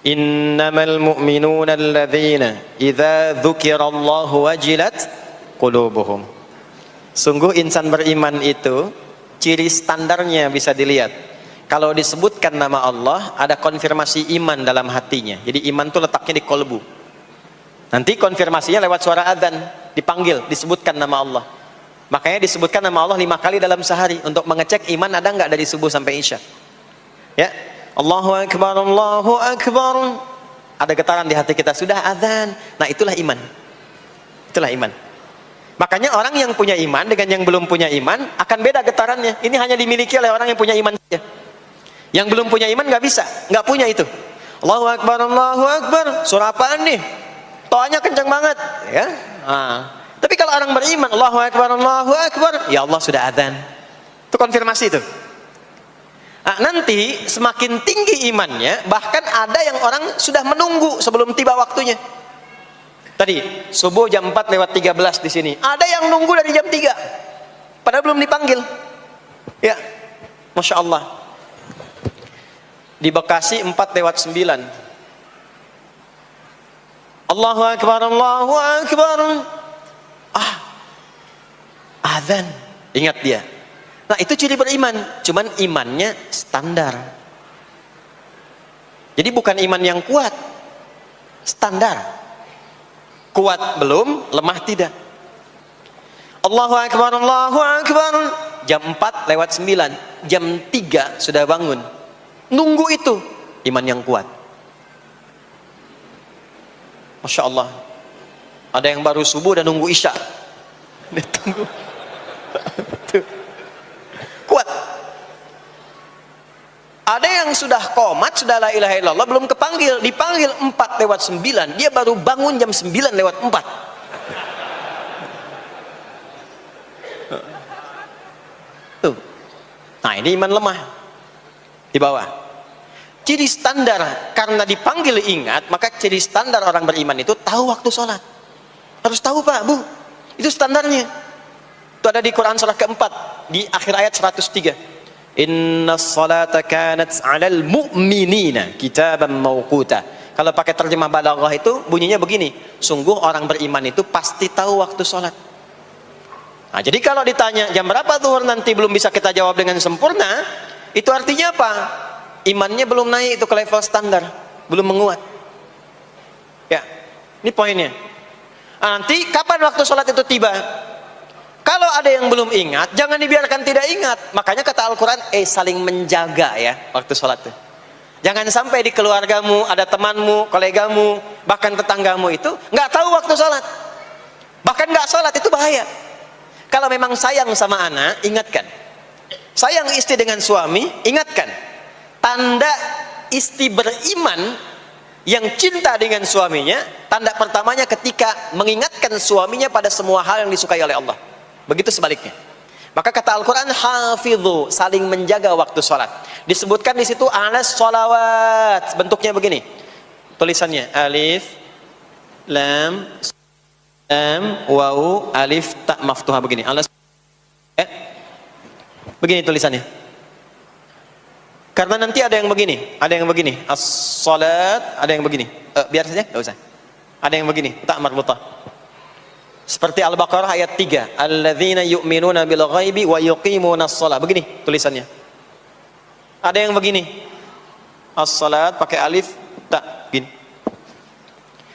Innamal mu'minuna alladzina idza dzukirallahu wajilat qulubuhum. Sungguh insan beriman itu ciri standarnya bisa dilihat. Kalau disebutkan nama Allah, ada konfirmasi iman dalam hatinya. Jadi iman itu letaknya di kolbu. Nanti konfirmasinya lewat suara adzan, dipanggil, disebutkan nama Allah. Makanya disebutkan nama Allah 5 kali dalam sehari untuk mengecek iman ada nggak dari subuh sampai isya. Ya, Allahu Akbar, Allahu Akbar. Ada getaran di hati kita, sudah azan. Nah, itulah iman. Itulah iman. Makanya orang yang punya iman dengan yang belum punya iman akan beda getarannya. Ini hanya dimiliki oleh orang yang punya iman saja. Yang belum punya iman nggak bisa, nggak punya itu. Allahu Akbar, Allahu Akbar. Surah apaan nih? Toanya kencang banget, ya. Tapi kalau orang beriman, Allahu Akbar, Allahu Akbar, ya Allah sudah azan. Itu konfirmasi itu. Nanti semakin tinggi imannya, bahkan ada yang orang sudah menunggu sebelum tiba waktunya. Tadi subuh jam 4:13 di sini. Ada yang nunggu dari jam 3, padahal belum dipanggil. Ya, masya Allah. Di Bekasi 4:09. Allahu Akbar, Allahu Akbar. Azan. Ingat dia. Nah, itu ciri beriman. Cuman imannya standar. Jadi bukan iman yang kuat. Standar. Kuat belum, lemah tidak. Allahu Akbar, Allahu Akbar. Jam 4:09. Jam 3 sudah bangun. Nunggu itu. Iman yang kuat. Masya Allah. Ada yang baru subuh dan nunggu isya. Tunggu. Kuat. Ada yang sudah qomat, sudah la ilaha illallah, belum kepanggil, dipanggil 4:09, dia baru bangun jam 9:04. Tuh. Nah, ini iman lemah di bawah. Ciri standar, karena dipanggil ingat, maka ciri standar orang beriman itu tahu waktu sholat. Harus tahu Pak, Bu. Itu standarnya. Itu ada di Quran surah keempat, di akhir ayat 103. Inna salata kanat 'alal mu'minina kitaban mawquta. Kalau pakai terjemah balaghah itu bunyinya begini, sungguh orang beriman itu pasti tahu waktu sholat. Nah, jadi kalau ditanya jam berapa zuhur nanti belum bisa kita jawab dengan sempurna, itu artinya apa? Imannya belum naik itu ke level standar, belum menguat. Ya, ini poinnya. Nanti kapan waktu sholat itu tiba? Kalau ada yang belum ingat, jangan dibiarkan tidak ingat. Makanya kata Al-Quran, saling menjaga ya waktu sholat itu. Jangan sampai di keluargamu, ada temanmu, kolegamu, bahkan tetanggamu itu nggak tahu waktu sholat. Bahkan nggak sholat, itu bahaya. Kalau memang sayang sama anak, ingatkan. Sayang istri dengan suami, ingatkan. Tanda istri beriman yang cinta dengan suaminya, tanda pertamanya ketika mengingatkan suaminya pada semua hal yang disukai oleh Allah. Begitu sebaliknya. Maka kata Al-Quran, hafidhu, saling menjaga waktu sholat. Disebutkan di situ alas sholawat. Bentuknya begini. Tulisannya alif, lam, waw, alif, tak maftuha begini. Alas, begini tulisannya. Karena nanti ada yang begini, as-sholat, ada yang begini. Biar saja, nggak usah. Ada yang begini, tak marbutah. Seperti Al-Baqarah ayat 3, alladzina yu'minuna bil ghaibi wa yuqimunas shalah. Begini tulisannya. Ada yang begini, as-salat pakai alif tak gini.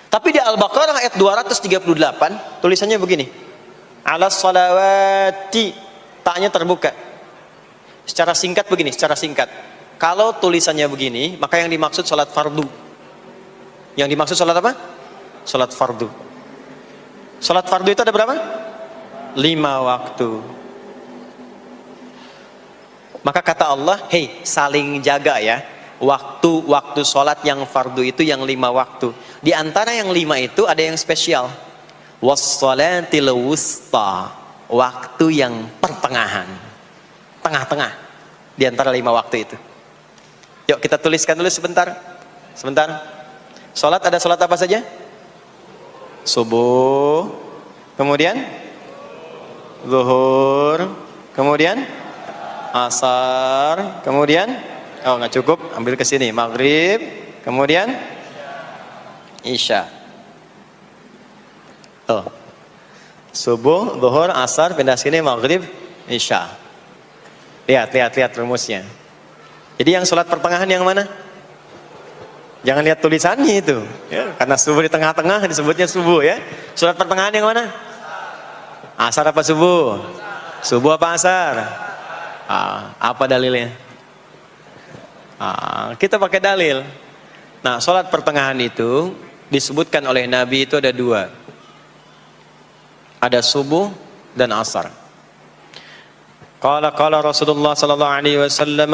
Tapi di Al-Baqarah ayat 238 tulisannya begini, alas salawati, taknya terbuka. Secara singkat begini, secara singkat. Kalau tulisannya begini, maka yang dimaksud salat fardu. Yang dimaksud salat apa? Salat fardu. Salat fardu itu ada berapa? 5 waktu. Maka kata Allah, hei, saling jaga ya. Waktu salat yang fardu itu yang 5 waktu. Di antara yang 5 itu ada yang spesial. Was-shalatil wusta. Waktu yang pertengahan. Tengah-tengah. Di antara 5 waktu itu. Yuk kita tuliskan dulu sebentar. Sebentar. Salat ada salat apa saja? Subuh, kemudian zuhur, kemudian asar, kemudian nggak cukup, ambil ke sini, maghrib, kemudian isya. Subuh, zuhur, asar, pindah sini, maghrib, isya. Lihat rumusnya. Jadi yang sholat pertengahan yang mana? Jangan lihat tulisannya itu, ya, karena subuh di tengah-tengah disebutnya subuh ya. Sholat pertengahan yang mana? Asar apa subuh? Subuh apa asar? Apa dalilnya? Kita pakai dalil. Nah, sholat pertengahan itu disebutkan oleh Nabi itu ada dua. Ada subuh dan asar. Qala Rasulullah sallallahu alaihi wasallam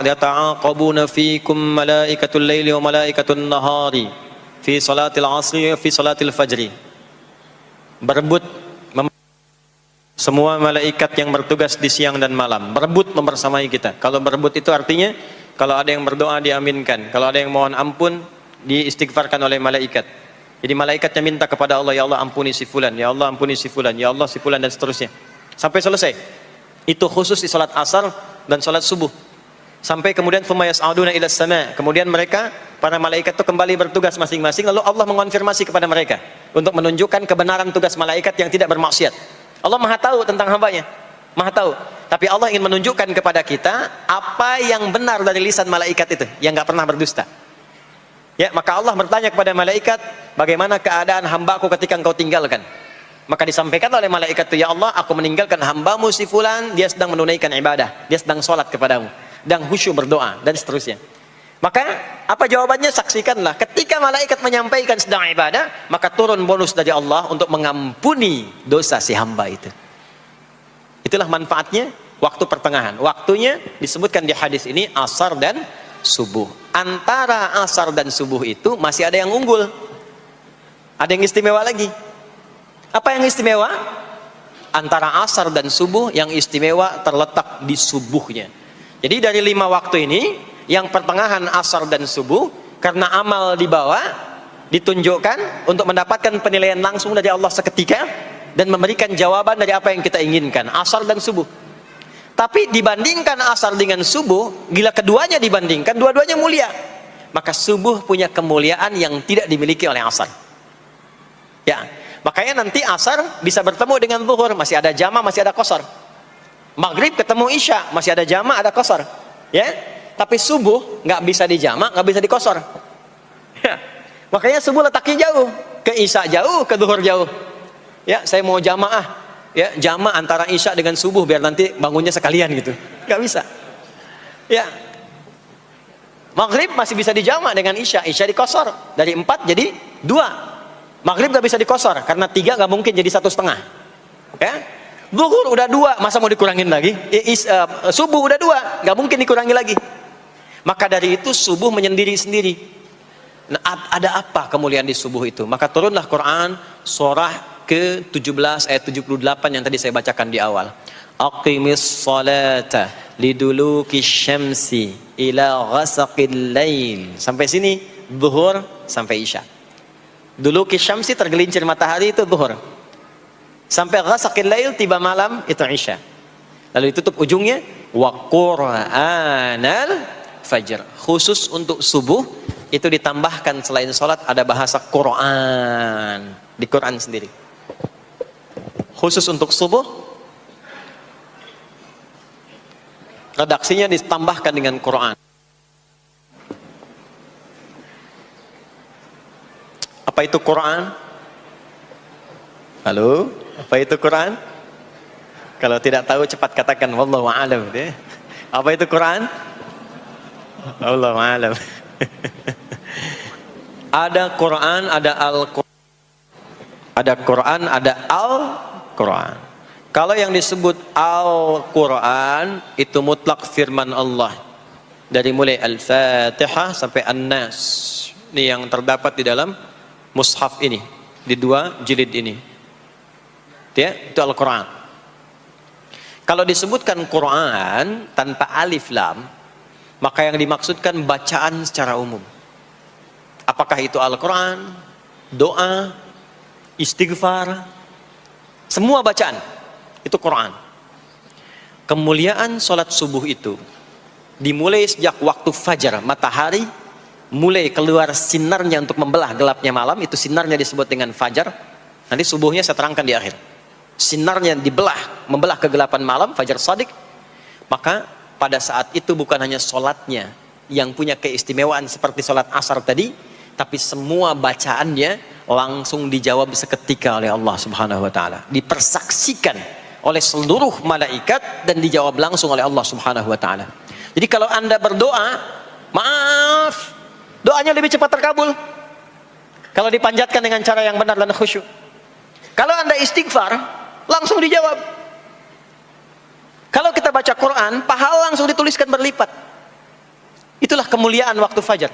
yata'aqabuna fiikum malaikatul laili wa malaikatun nahari fi salatil asri wa fi salatil fajri. Berebut semua malaikat yang bertugas di siang dan malam, berebut membersamai kita. Kalau berebut itu artinya kalau ada yang berdoa diaminkan, kalau ada yang mohon ampun diistighfarkan oleh malaikat. Jadi malaikatnya minta kepada Allah, ya Allah ampuni si fulan, ya Allah ampuni si fulan, ya Allah si fulan, dan seterusnya sampai selesai. Itu khusus di salat asar dan salat subuh. Sampai kemudian thumma yas'aduna ila sama', kemudian mereka para malaikat itu kembali bertugas masing-masing, lalu Allah mengonfirmasi kepada mereka untuk menunjukkan kebenaran tugas malaikat yang tidak bermaksiat. Allah Maha tahu tentang hambanya, Maha tahu. Tapi Allah ingin menunjukkan kepada kita apa yang benar dari lisan malaikat itu, yang nggak pernah berdusta. Ya, maka Allah bertanya kepada malaikat, bagaimana keadaan hambaku ketika engkau tinggalkan? Maka disampaikan oleh malaikat itu, ya Allah, aku meninggalkan hambamu si fulan, dia sedang menunaikan ibadah, dia sedang sholat kepadamu, dan khusyuk berdoa, dan seterusnya. Maka apa jawabannya? Saksikanlah, ketika malaikat menyampaikan sedang ibadah, maka turun bonus dari Allah untuk mengampuni dosa si hamba itu. Itulah manfaatnya waktu pertengahan. Waktunya disebutkan di hadis ini asar dan subuh. Antara asar dan subuh itu masih ada yang unggul, ada yang istimewa lagi. Apa yang istimewa? Antara asar dan subuh yang istimewa terletak di subuhnya. Jadi dari 5 waktu ini, yang pertengahan asar dan subuh, karena amal di bawah ditunjukkan untuk mendapatkan penilaian langsung dari Allah seketika dan memberikan jawaban dari apa yang kita inginkan, asar dan subuh. Tapi dibandingkan asar dengan subuh, bila keduanya dibandingkan, dua-duanya mulia. Maka subuh punya kemuliaan yang tidak dimiliki oleh asar. Ya, makanya nanti asar bisa bertemu dengan zuhur, masih ada jama, masih ada qasar. Maghrib ketemu isya, masih ada jama, ada qasar. Ya, tapi subuh nggak bisa di jama, nggak bisa di qasar. Ya. Makanya subuh letaknya jauh, ke isya jauh, ke zuhur jauh. Ya, saya mau jamaah, ya jama antara isya dengan subuh biar nanti bangunnya sekalian gitu, nggak bisa. Ya, maghrib masih bisa dijama dengan isya, isya di qasar dari 4 jadi 2. Maghrib gak bisa dikosor karena 3 gak mungkin jadi 1,5. Ya, zuhur udah 2, masa mau dikurangin lagi? Subuh udah 2, gak mungkin dikurangi lagi. Maka dari itu subuh menyendiri sendiri. Nah, ada apa kemuliaan di subuh itu? Maka turunlah Quran surah ke-17 ayat 78 yang tadi saya bacakan di awal. Aqimis salata liduluki syamsi ila ghasaqil lail. Sampai sini zuhur sampai isya. Dulu kisyamsi tergelincir matahari itu zuhur. Sampai ghasaqil lail tiba malam itu isya. Lalu ditutup ujungnya wa qur'anal fajr. Khusus untuk subuh itu ditambahkan selain salat ada bahasa Quran di Quran sendiri. Khusus untuk subuh redaksinya ditambahkan dengan Quran. Apa itu Quran? Halo, apa itu Quran? Kalau tidak tahu cepat katakan wallahu a'lam. Apa itu Quran? Wallahu a'lam. Ada Quran, ada Al-Quran. Ada Quran, ada Al-Quran. Kalau yang disebut Al-Quran itu mutlak firman Allah. Dari mulai Al-Fatihah sampai An-Nas. Ini yang terdapat di dalam mushaf ini, di 2 jilid ini. Ya, itu Al-Quran. Kalau disebutkan Quran tanpa alif lam, maka yang dimaksudkan bacaan secara umum. Apakah itu Al-Quran, doa, istighfar, semua bacaan itu Quran. Kemuliaan sholat subuh itu dimulai sejak waktu fajar, matahari mulai keluar sinarnya untuk membelah gelapnya malam, itu sinarnya disebut dengan fajar. Nanti subuhnya saya terangkan di akhir. Sinarnya dibelah, membelah kegelapan malam, fajar shadiq. Maka pada saat itu bukan hanya sholatnya yang punya keistimewaan seperti sholat asar tadi, tapi semua bacaannya langsung dijawab seketika oleh Allah Subhanahu wa ta'ala, dipersaksikan oleh seluruh malaikat dan dijawab langsung oleh Allah Subhanahu wa ta'ala. Jadi kalau Anda berdoa maaf. Doanya lebih cepat terkabul kalau dipanjatkan dengan cara yang benar dan khusyuk. Kalau Anda istighfar, langsung dijawab. Kalau kita baca Quran, pahala langsung dituliskan berlipat. Itulah kemuliaan waktu fajar.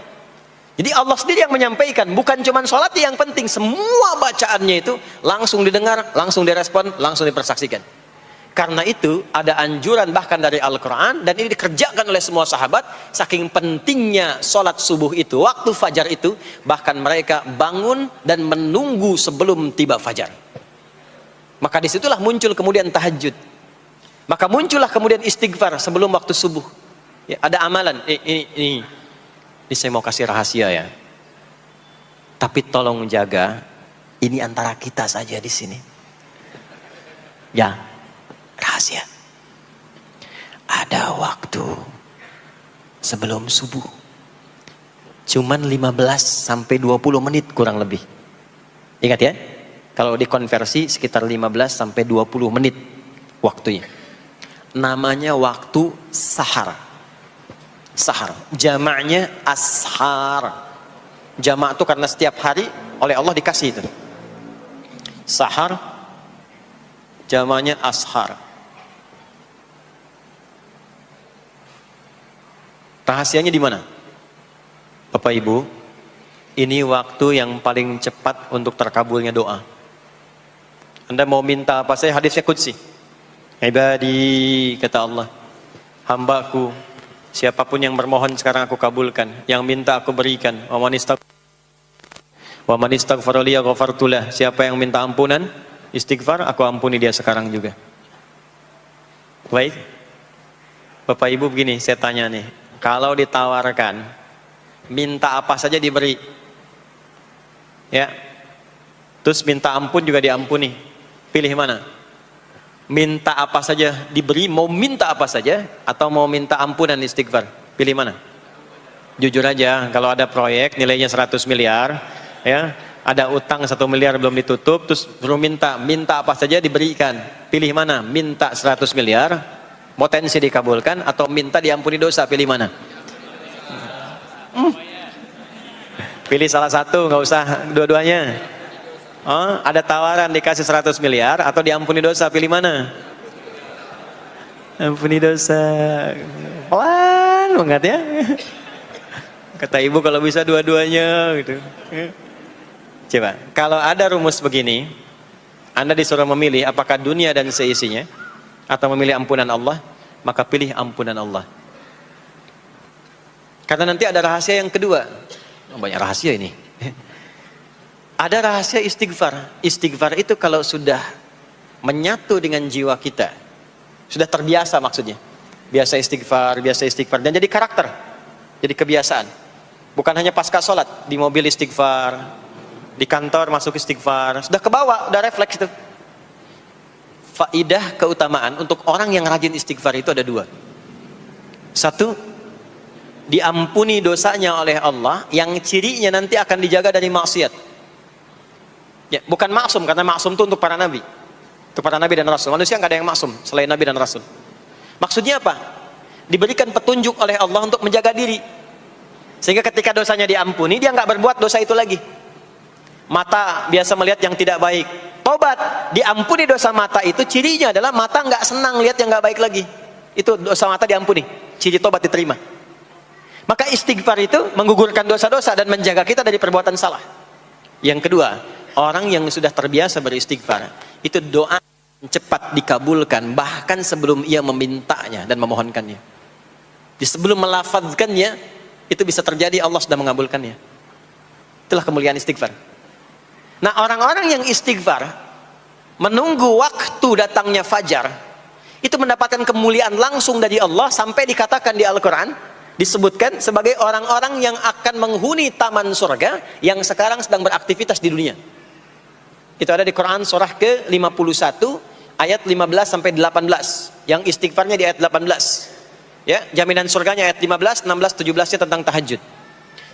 Jadi Allah sendiri yang menyampaikan, bukan cuma sholat yang penting, semua bacaannya itu langsung didengar, langsung direspon, langsung dipersaksikan. Karena itu ada anjuran bahkan dari Al-Quran, dan ini dikerjakan oleh semua sahabat, saking pentingnya sholat subuh itu, waktu fajar itu, bahkan mereka bangun dan menunggu sebelum tiba fajar. Maka disitulah muncul kemudian tahajud. Maka muncullah kemudian istighfar sebelum waktu subuh. Ya, ada amalan, ini saya mau kasih rahasia ya. Tapi tolong jaga, ini antara kita saja di sini. Ya. Rahasia. Ada waktu sebelum subuh. Cuman 15 sampai 20 menit kurang lebih. Ingat ya, kalau dikonversi sekitar 15 sampai 20 menit waktunya. Namanya waktu sahar. Sahar, jamaknya ashar. Jamak itu karena setiap hari oleh Allah dikasih itu. Sahar, jamaknya ashar. Rahasianya di mana? Bapak Ibu, ini waktu yang paling cepat untuk terkabulnya doa. Anda mau minta apa saja, hadisnya qudsi. Ibadi, kata Allah, hambaku, siapapun yang bermohon sekarang aku kabulkan, yang minta aku berikan. Wa man istaghfara liya ghafartu lah. Siapa yang minta ampunan, istighfar, aku ampuni dia sekarang juga. Baik, Bapak Ibu, begini saya tanya nih, kalau ditawarkan minta apa saja diberi, ya, terus minta ampun juga diampuni, pilih mana? Minta apa saja diberi, mau minta apa saja, atau mau minta ampunan istighfar, pilih mana? Jujur aja, kalau ada proyek nilainya 100 miliar, ya, ada utang 1 miliar belum ditutup, terus suruh minta apa saja diberikan, pilih mana? Minta 100 miliar potensi dikabulkan, atau minta diampuni dosa, pilih mana? Pilih salah satu, nggak usah dua-duanya. Oh, ada tawaran dikasih 100 miliar atau diampuni dosa, pilih mana? Ampuni dosa. Pelan banget ya. Kata ibu kalau bisa dua-duanya gitu. Coba, kalau ada rumus begini, Anda disuruh memilih apakah dunia dan seisinya atau memilih ampunan Allah, maka pilih ampunan Allah. Karena nanti ada rahasia yang kedua. Banyak rahasia ini. Ada rahasia istighfar. Istighfar itu kalau sudah menyatu dengan jiwa kita, sudah terbiasa, maksudnya biasa istighfar, dan jadi karakter, jadi kebiasaan. Bukan hanya pasca sholat, di mobil istighfar, di kantor masuk istighfar, sudah kebawa, udah refleks itu. Faidah keutamaan untuk orang yang rajin istighfar itu ada dua. Satu, diampuni dosanya oleh Allah, yang cirinya nanti akan dijaga dari maksiat. Ya, bukan maksum, karena maksum itu untuk para nabi, untuk para nabi dan rasul. Manusia nggak ada yang maksum selain nabi dan rasul. Maksudnya apa? Diberikan petunjuk oleh Allah untuk menjaga diri, sehingga ketika dosanya diampuni, dia nggak berbuat dosa itu lagi. Mata biasa melihat yang tidak baik, tobat, diampuni dosa mata itu, cirinya adalah mata nggak senang lihat yang nggak baik lagi. Itu dosa mata diampuni, ciri tobat diterima. Maka istighfar itu menggugurkan dosa-dosa dan menjaga kita dari perbuatan salah. Yang kedua, orang yang sudah terbiasa beristighfar, itu doa cepat dikabulkan, bahkan sebelum ia memintanya dan memohonkannya. Di sebelum melafazkannya, itu bisa terjadi Allah sudah mengabulkannya. Itulah kemuliaan istighfar. Nah, orang-orang yang istighfar menunggu waktu datangnya fajar, itu mendapatkan kemuliaan langsung dari Allah, sampai dikatakan di Al-Quran, disebutkan sebagai orang-orang yang akan menghuni taman surga yang sekarang sedang beraktivitas di dunia. Itu ada di Quran surah ke-51 ayat 15 sampai 18, yang istighfarnya di ayat 18. Ya, jaminan surganya ayat 15, 16, 17-nya tentang tahajud.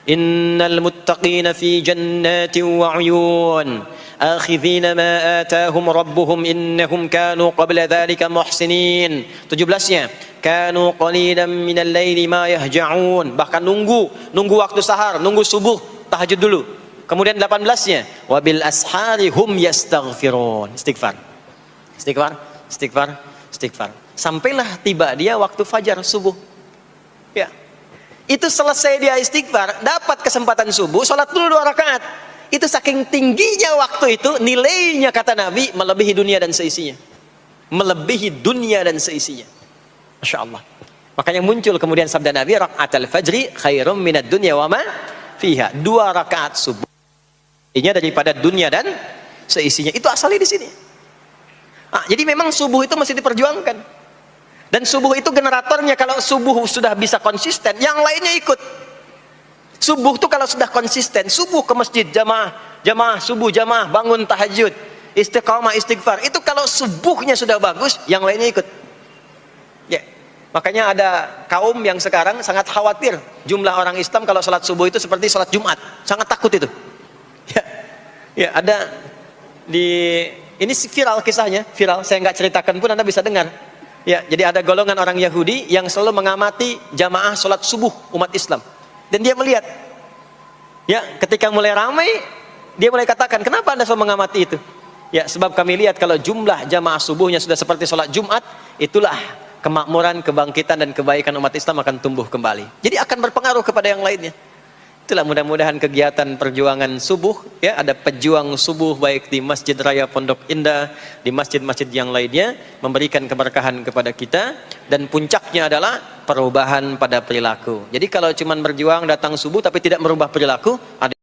Innal muttaqina fi jannatin wa 'uyun akhidhina ma atahum rabbuhum innahum kanu qabla dhalika muhsinin. 17-nya, kanu qalilan minal laili ma yahja'un, bahkan nunggu waktu sahar, nunggu subuh, tahajud dulu. Kemudian 18-nya, wabil ashari hum yastaghfirun, istighfar. Sampailah tiba dia waktu fajar subuh. Ya. Itu selesai dia istighfar, dapat kesempatan subuh, sholat dulu 2 rakaat. Itu saking tingginya waktu itu, nilainya kata Nabi melebihi dunia dan seisinya. Melebihi dunia dan seisinya. Masya Allah. Makanya muncul kemudian sabda Nabi, raka'atul fajri khairum minad dunya wa ma fiha. 2 rakaat subuh ini daripada dunia dan seisinya. Itu asalnya di sini. Jadi memang subuh itu masih diperjuangkan. Dan subuh itu generatornya, kalau subuh sudah bisa konsisten, yang lainnya ikut. Subuh itu kalau sudah konsisten, subuh ke masjid, jamaah subuh, jamaah bangun tahajud, istiqamah, istighfar. Itu kalau subuhnya sudah bagus, yang lainnya ikut. Ya. Makanya ada kaum yang sekarang sangat khawatir jumlah orang Islam kalau sholat subuh itu seperti sholat Jumat. Sangat takut itu. Ya, ada ini viral kisahnya, viral. Saya nggak ceritakan pun Anda bisa dengar. Ya, jadi ada golongan orang Yahudi yang selalu mengamati jamaah sholat subuh umat Islam. Dan dia melihat, ya, ketika mulai ramai, dia mulai katakan, kenapa Anda selalu mengamati itu? Ya, sebab kami lihat kalau jumlah jamaah subuhnya sudah seperti sholat Jumat, itulah kemakmuran, kebangkitan, dan kebaikan umat Islam akan tumbuh kembali. Jadi akan berpengaruh kepada yang lainnya. Itulah mudah-mudahan kegiatan perjuangan subuh, ya, ada pejuang subuh baik di Masjid Raya Pondok Indah, di masjid-masjid yang lainnya, memberikan keberkahan kepada kita, dan puncaknya adalah perubahan pada perilaku. Jadi kalau cuma berjuang datang subuh tapi tidak merubah perilaku, ada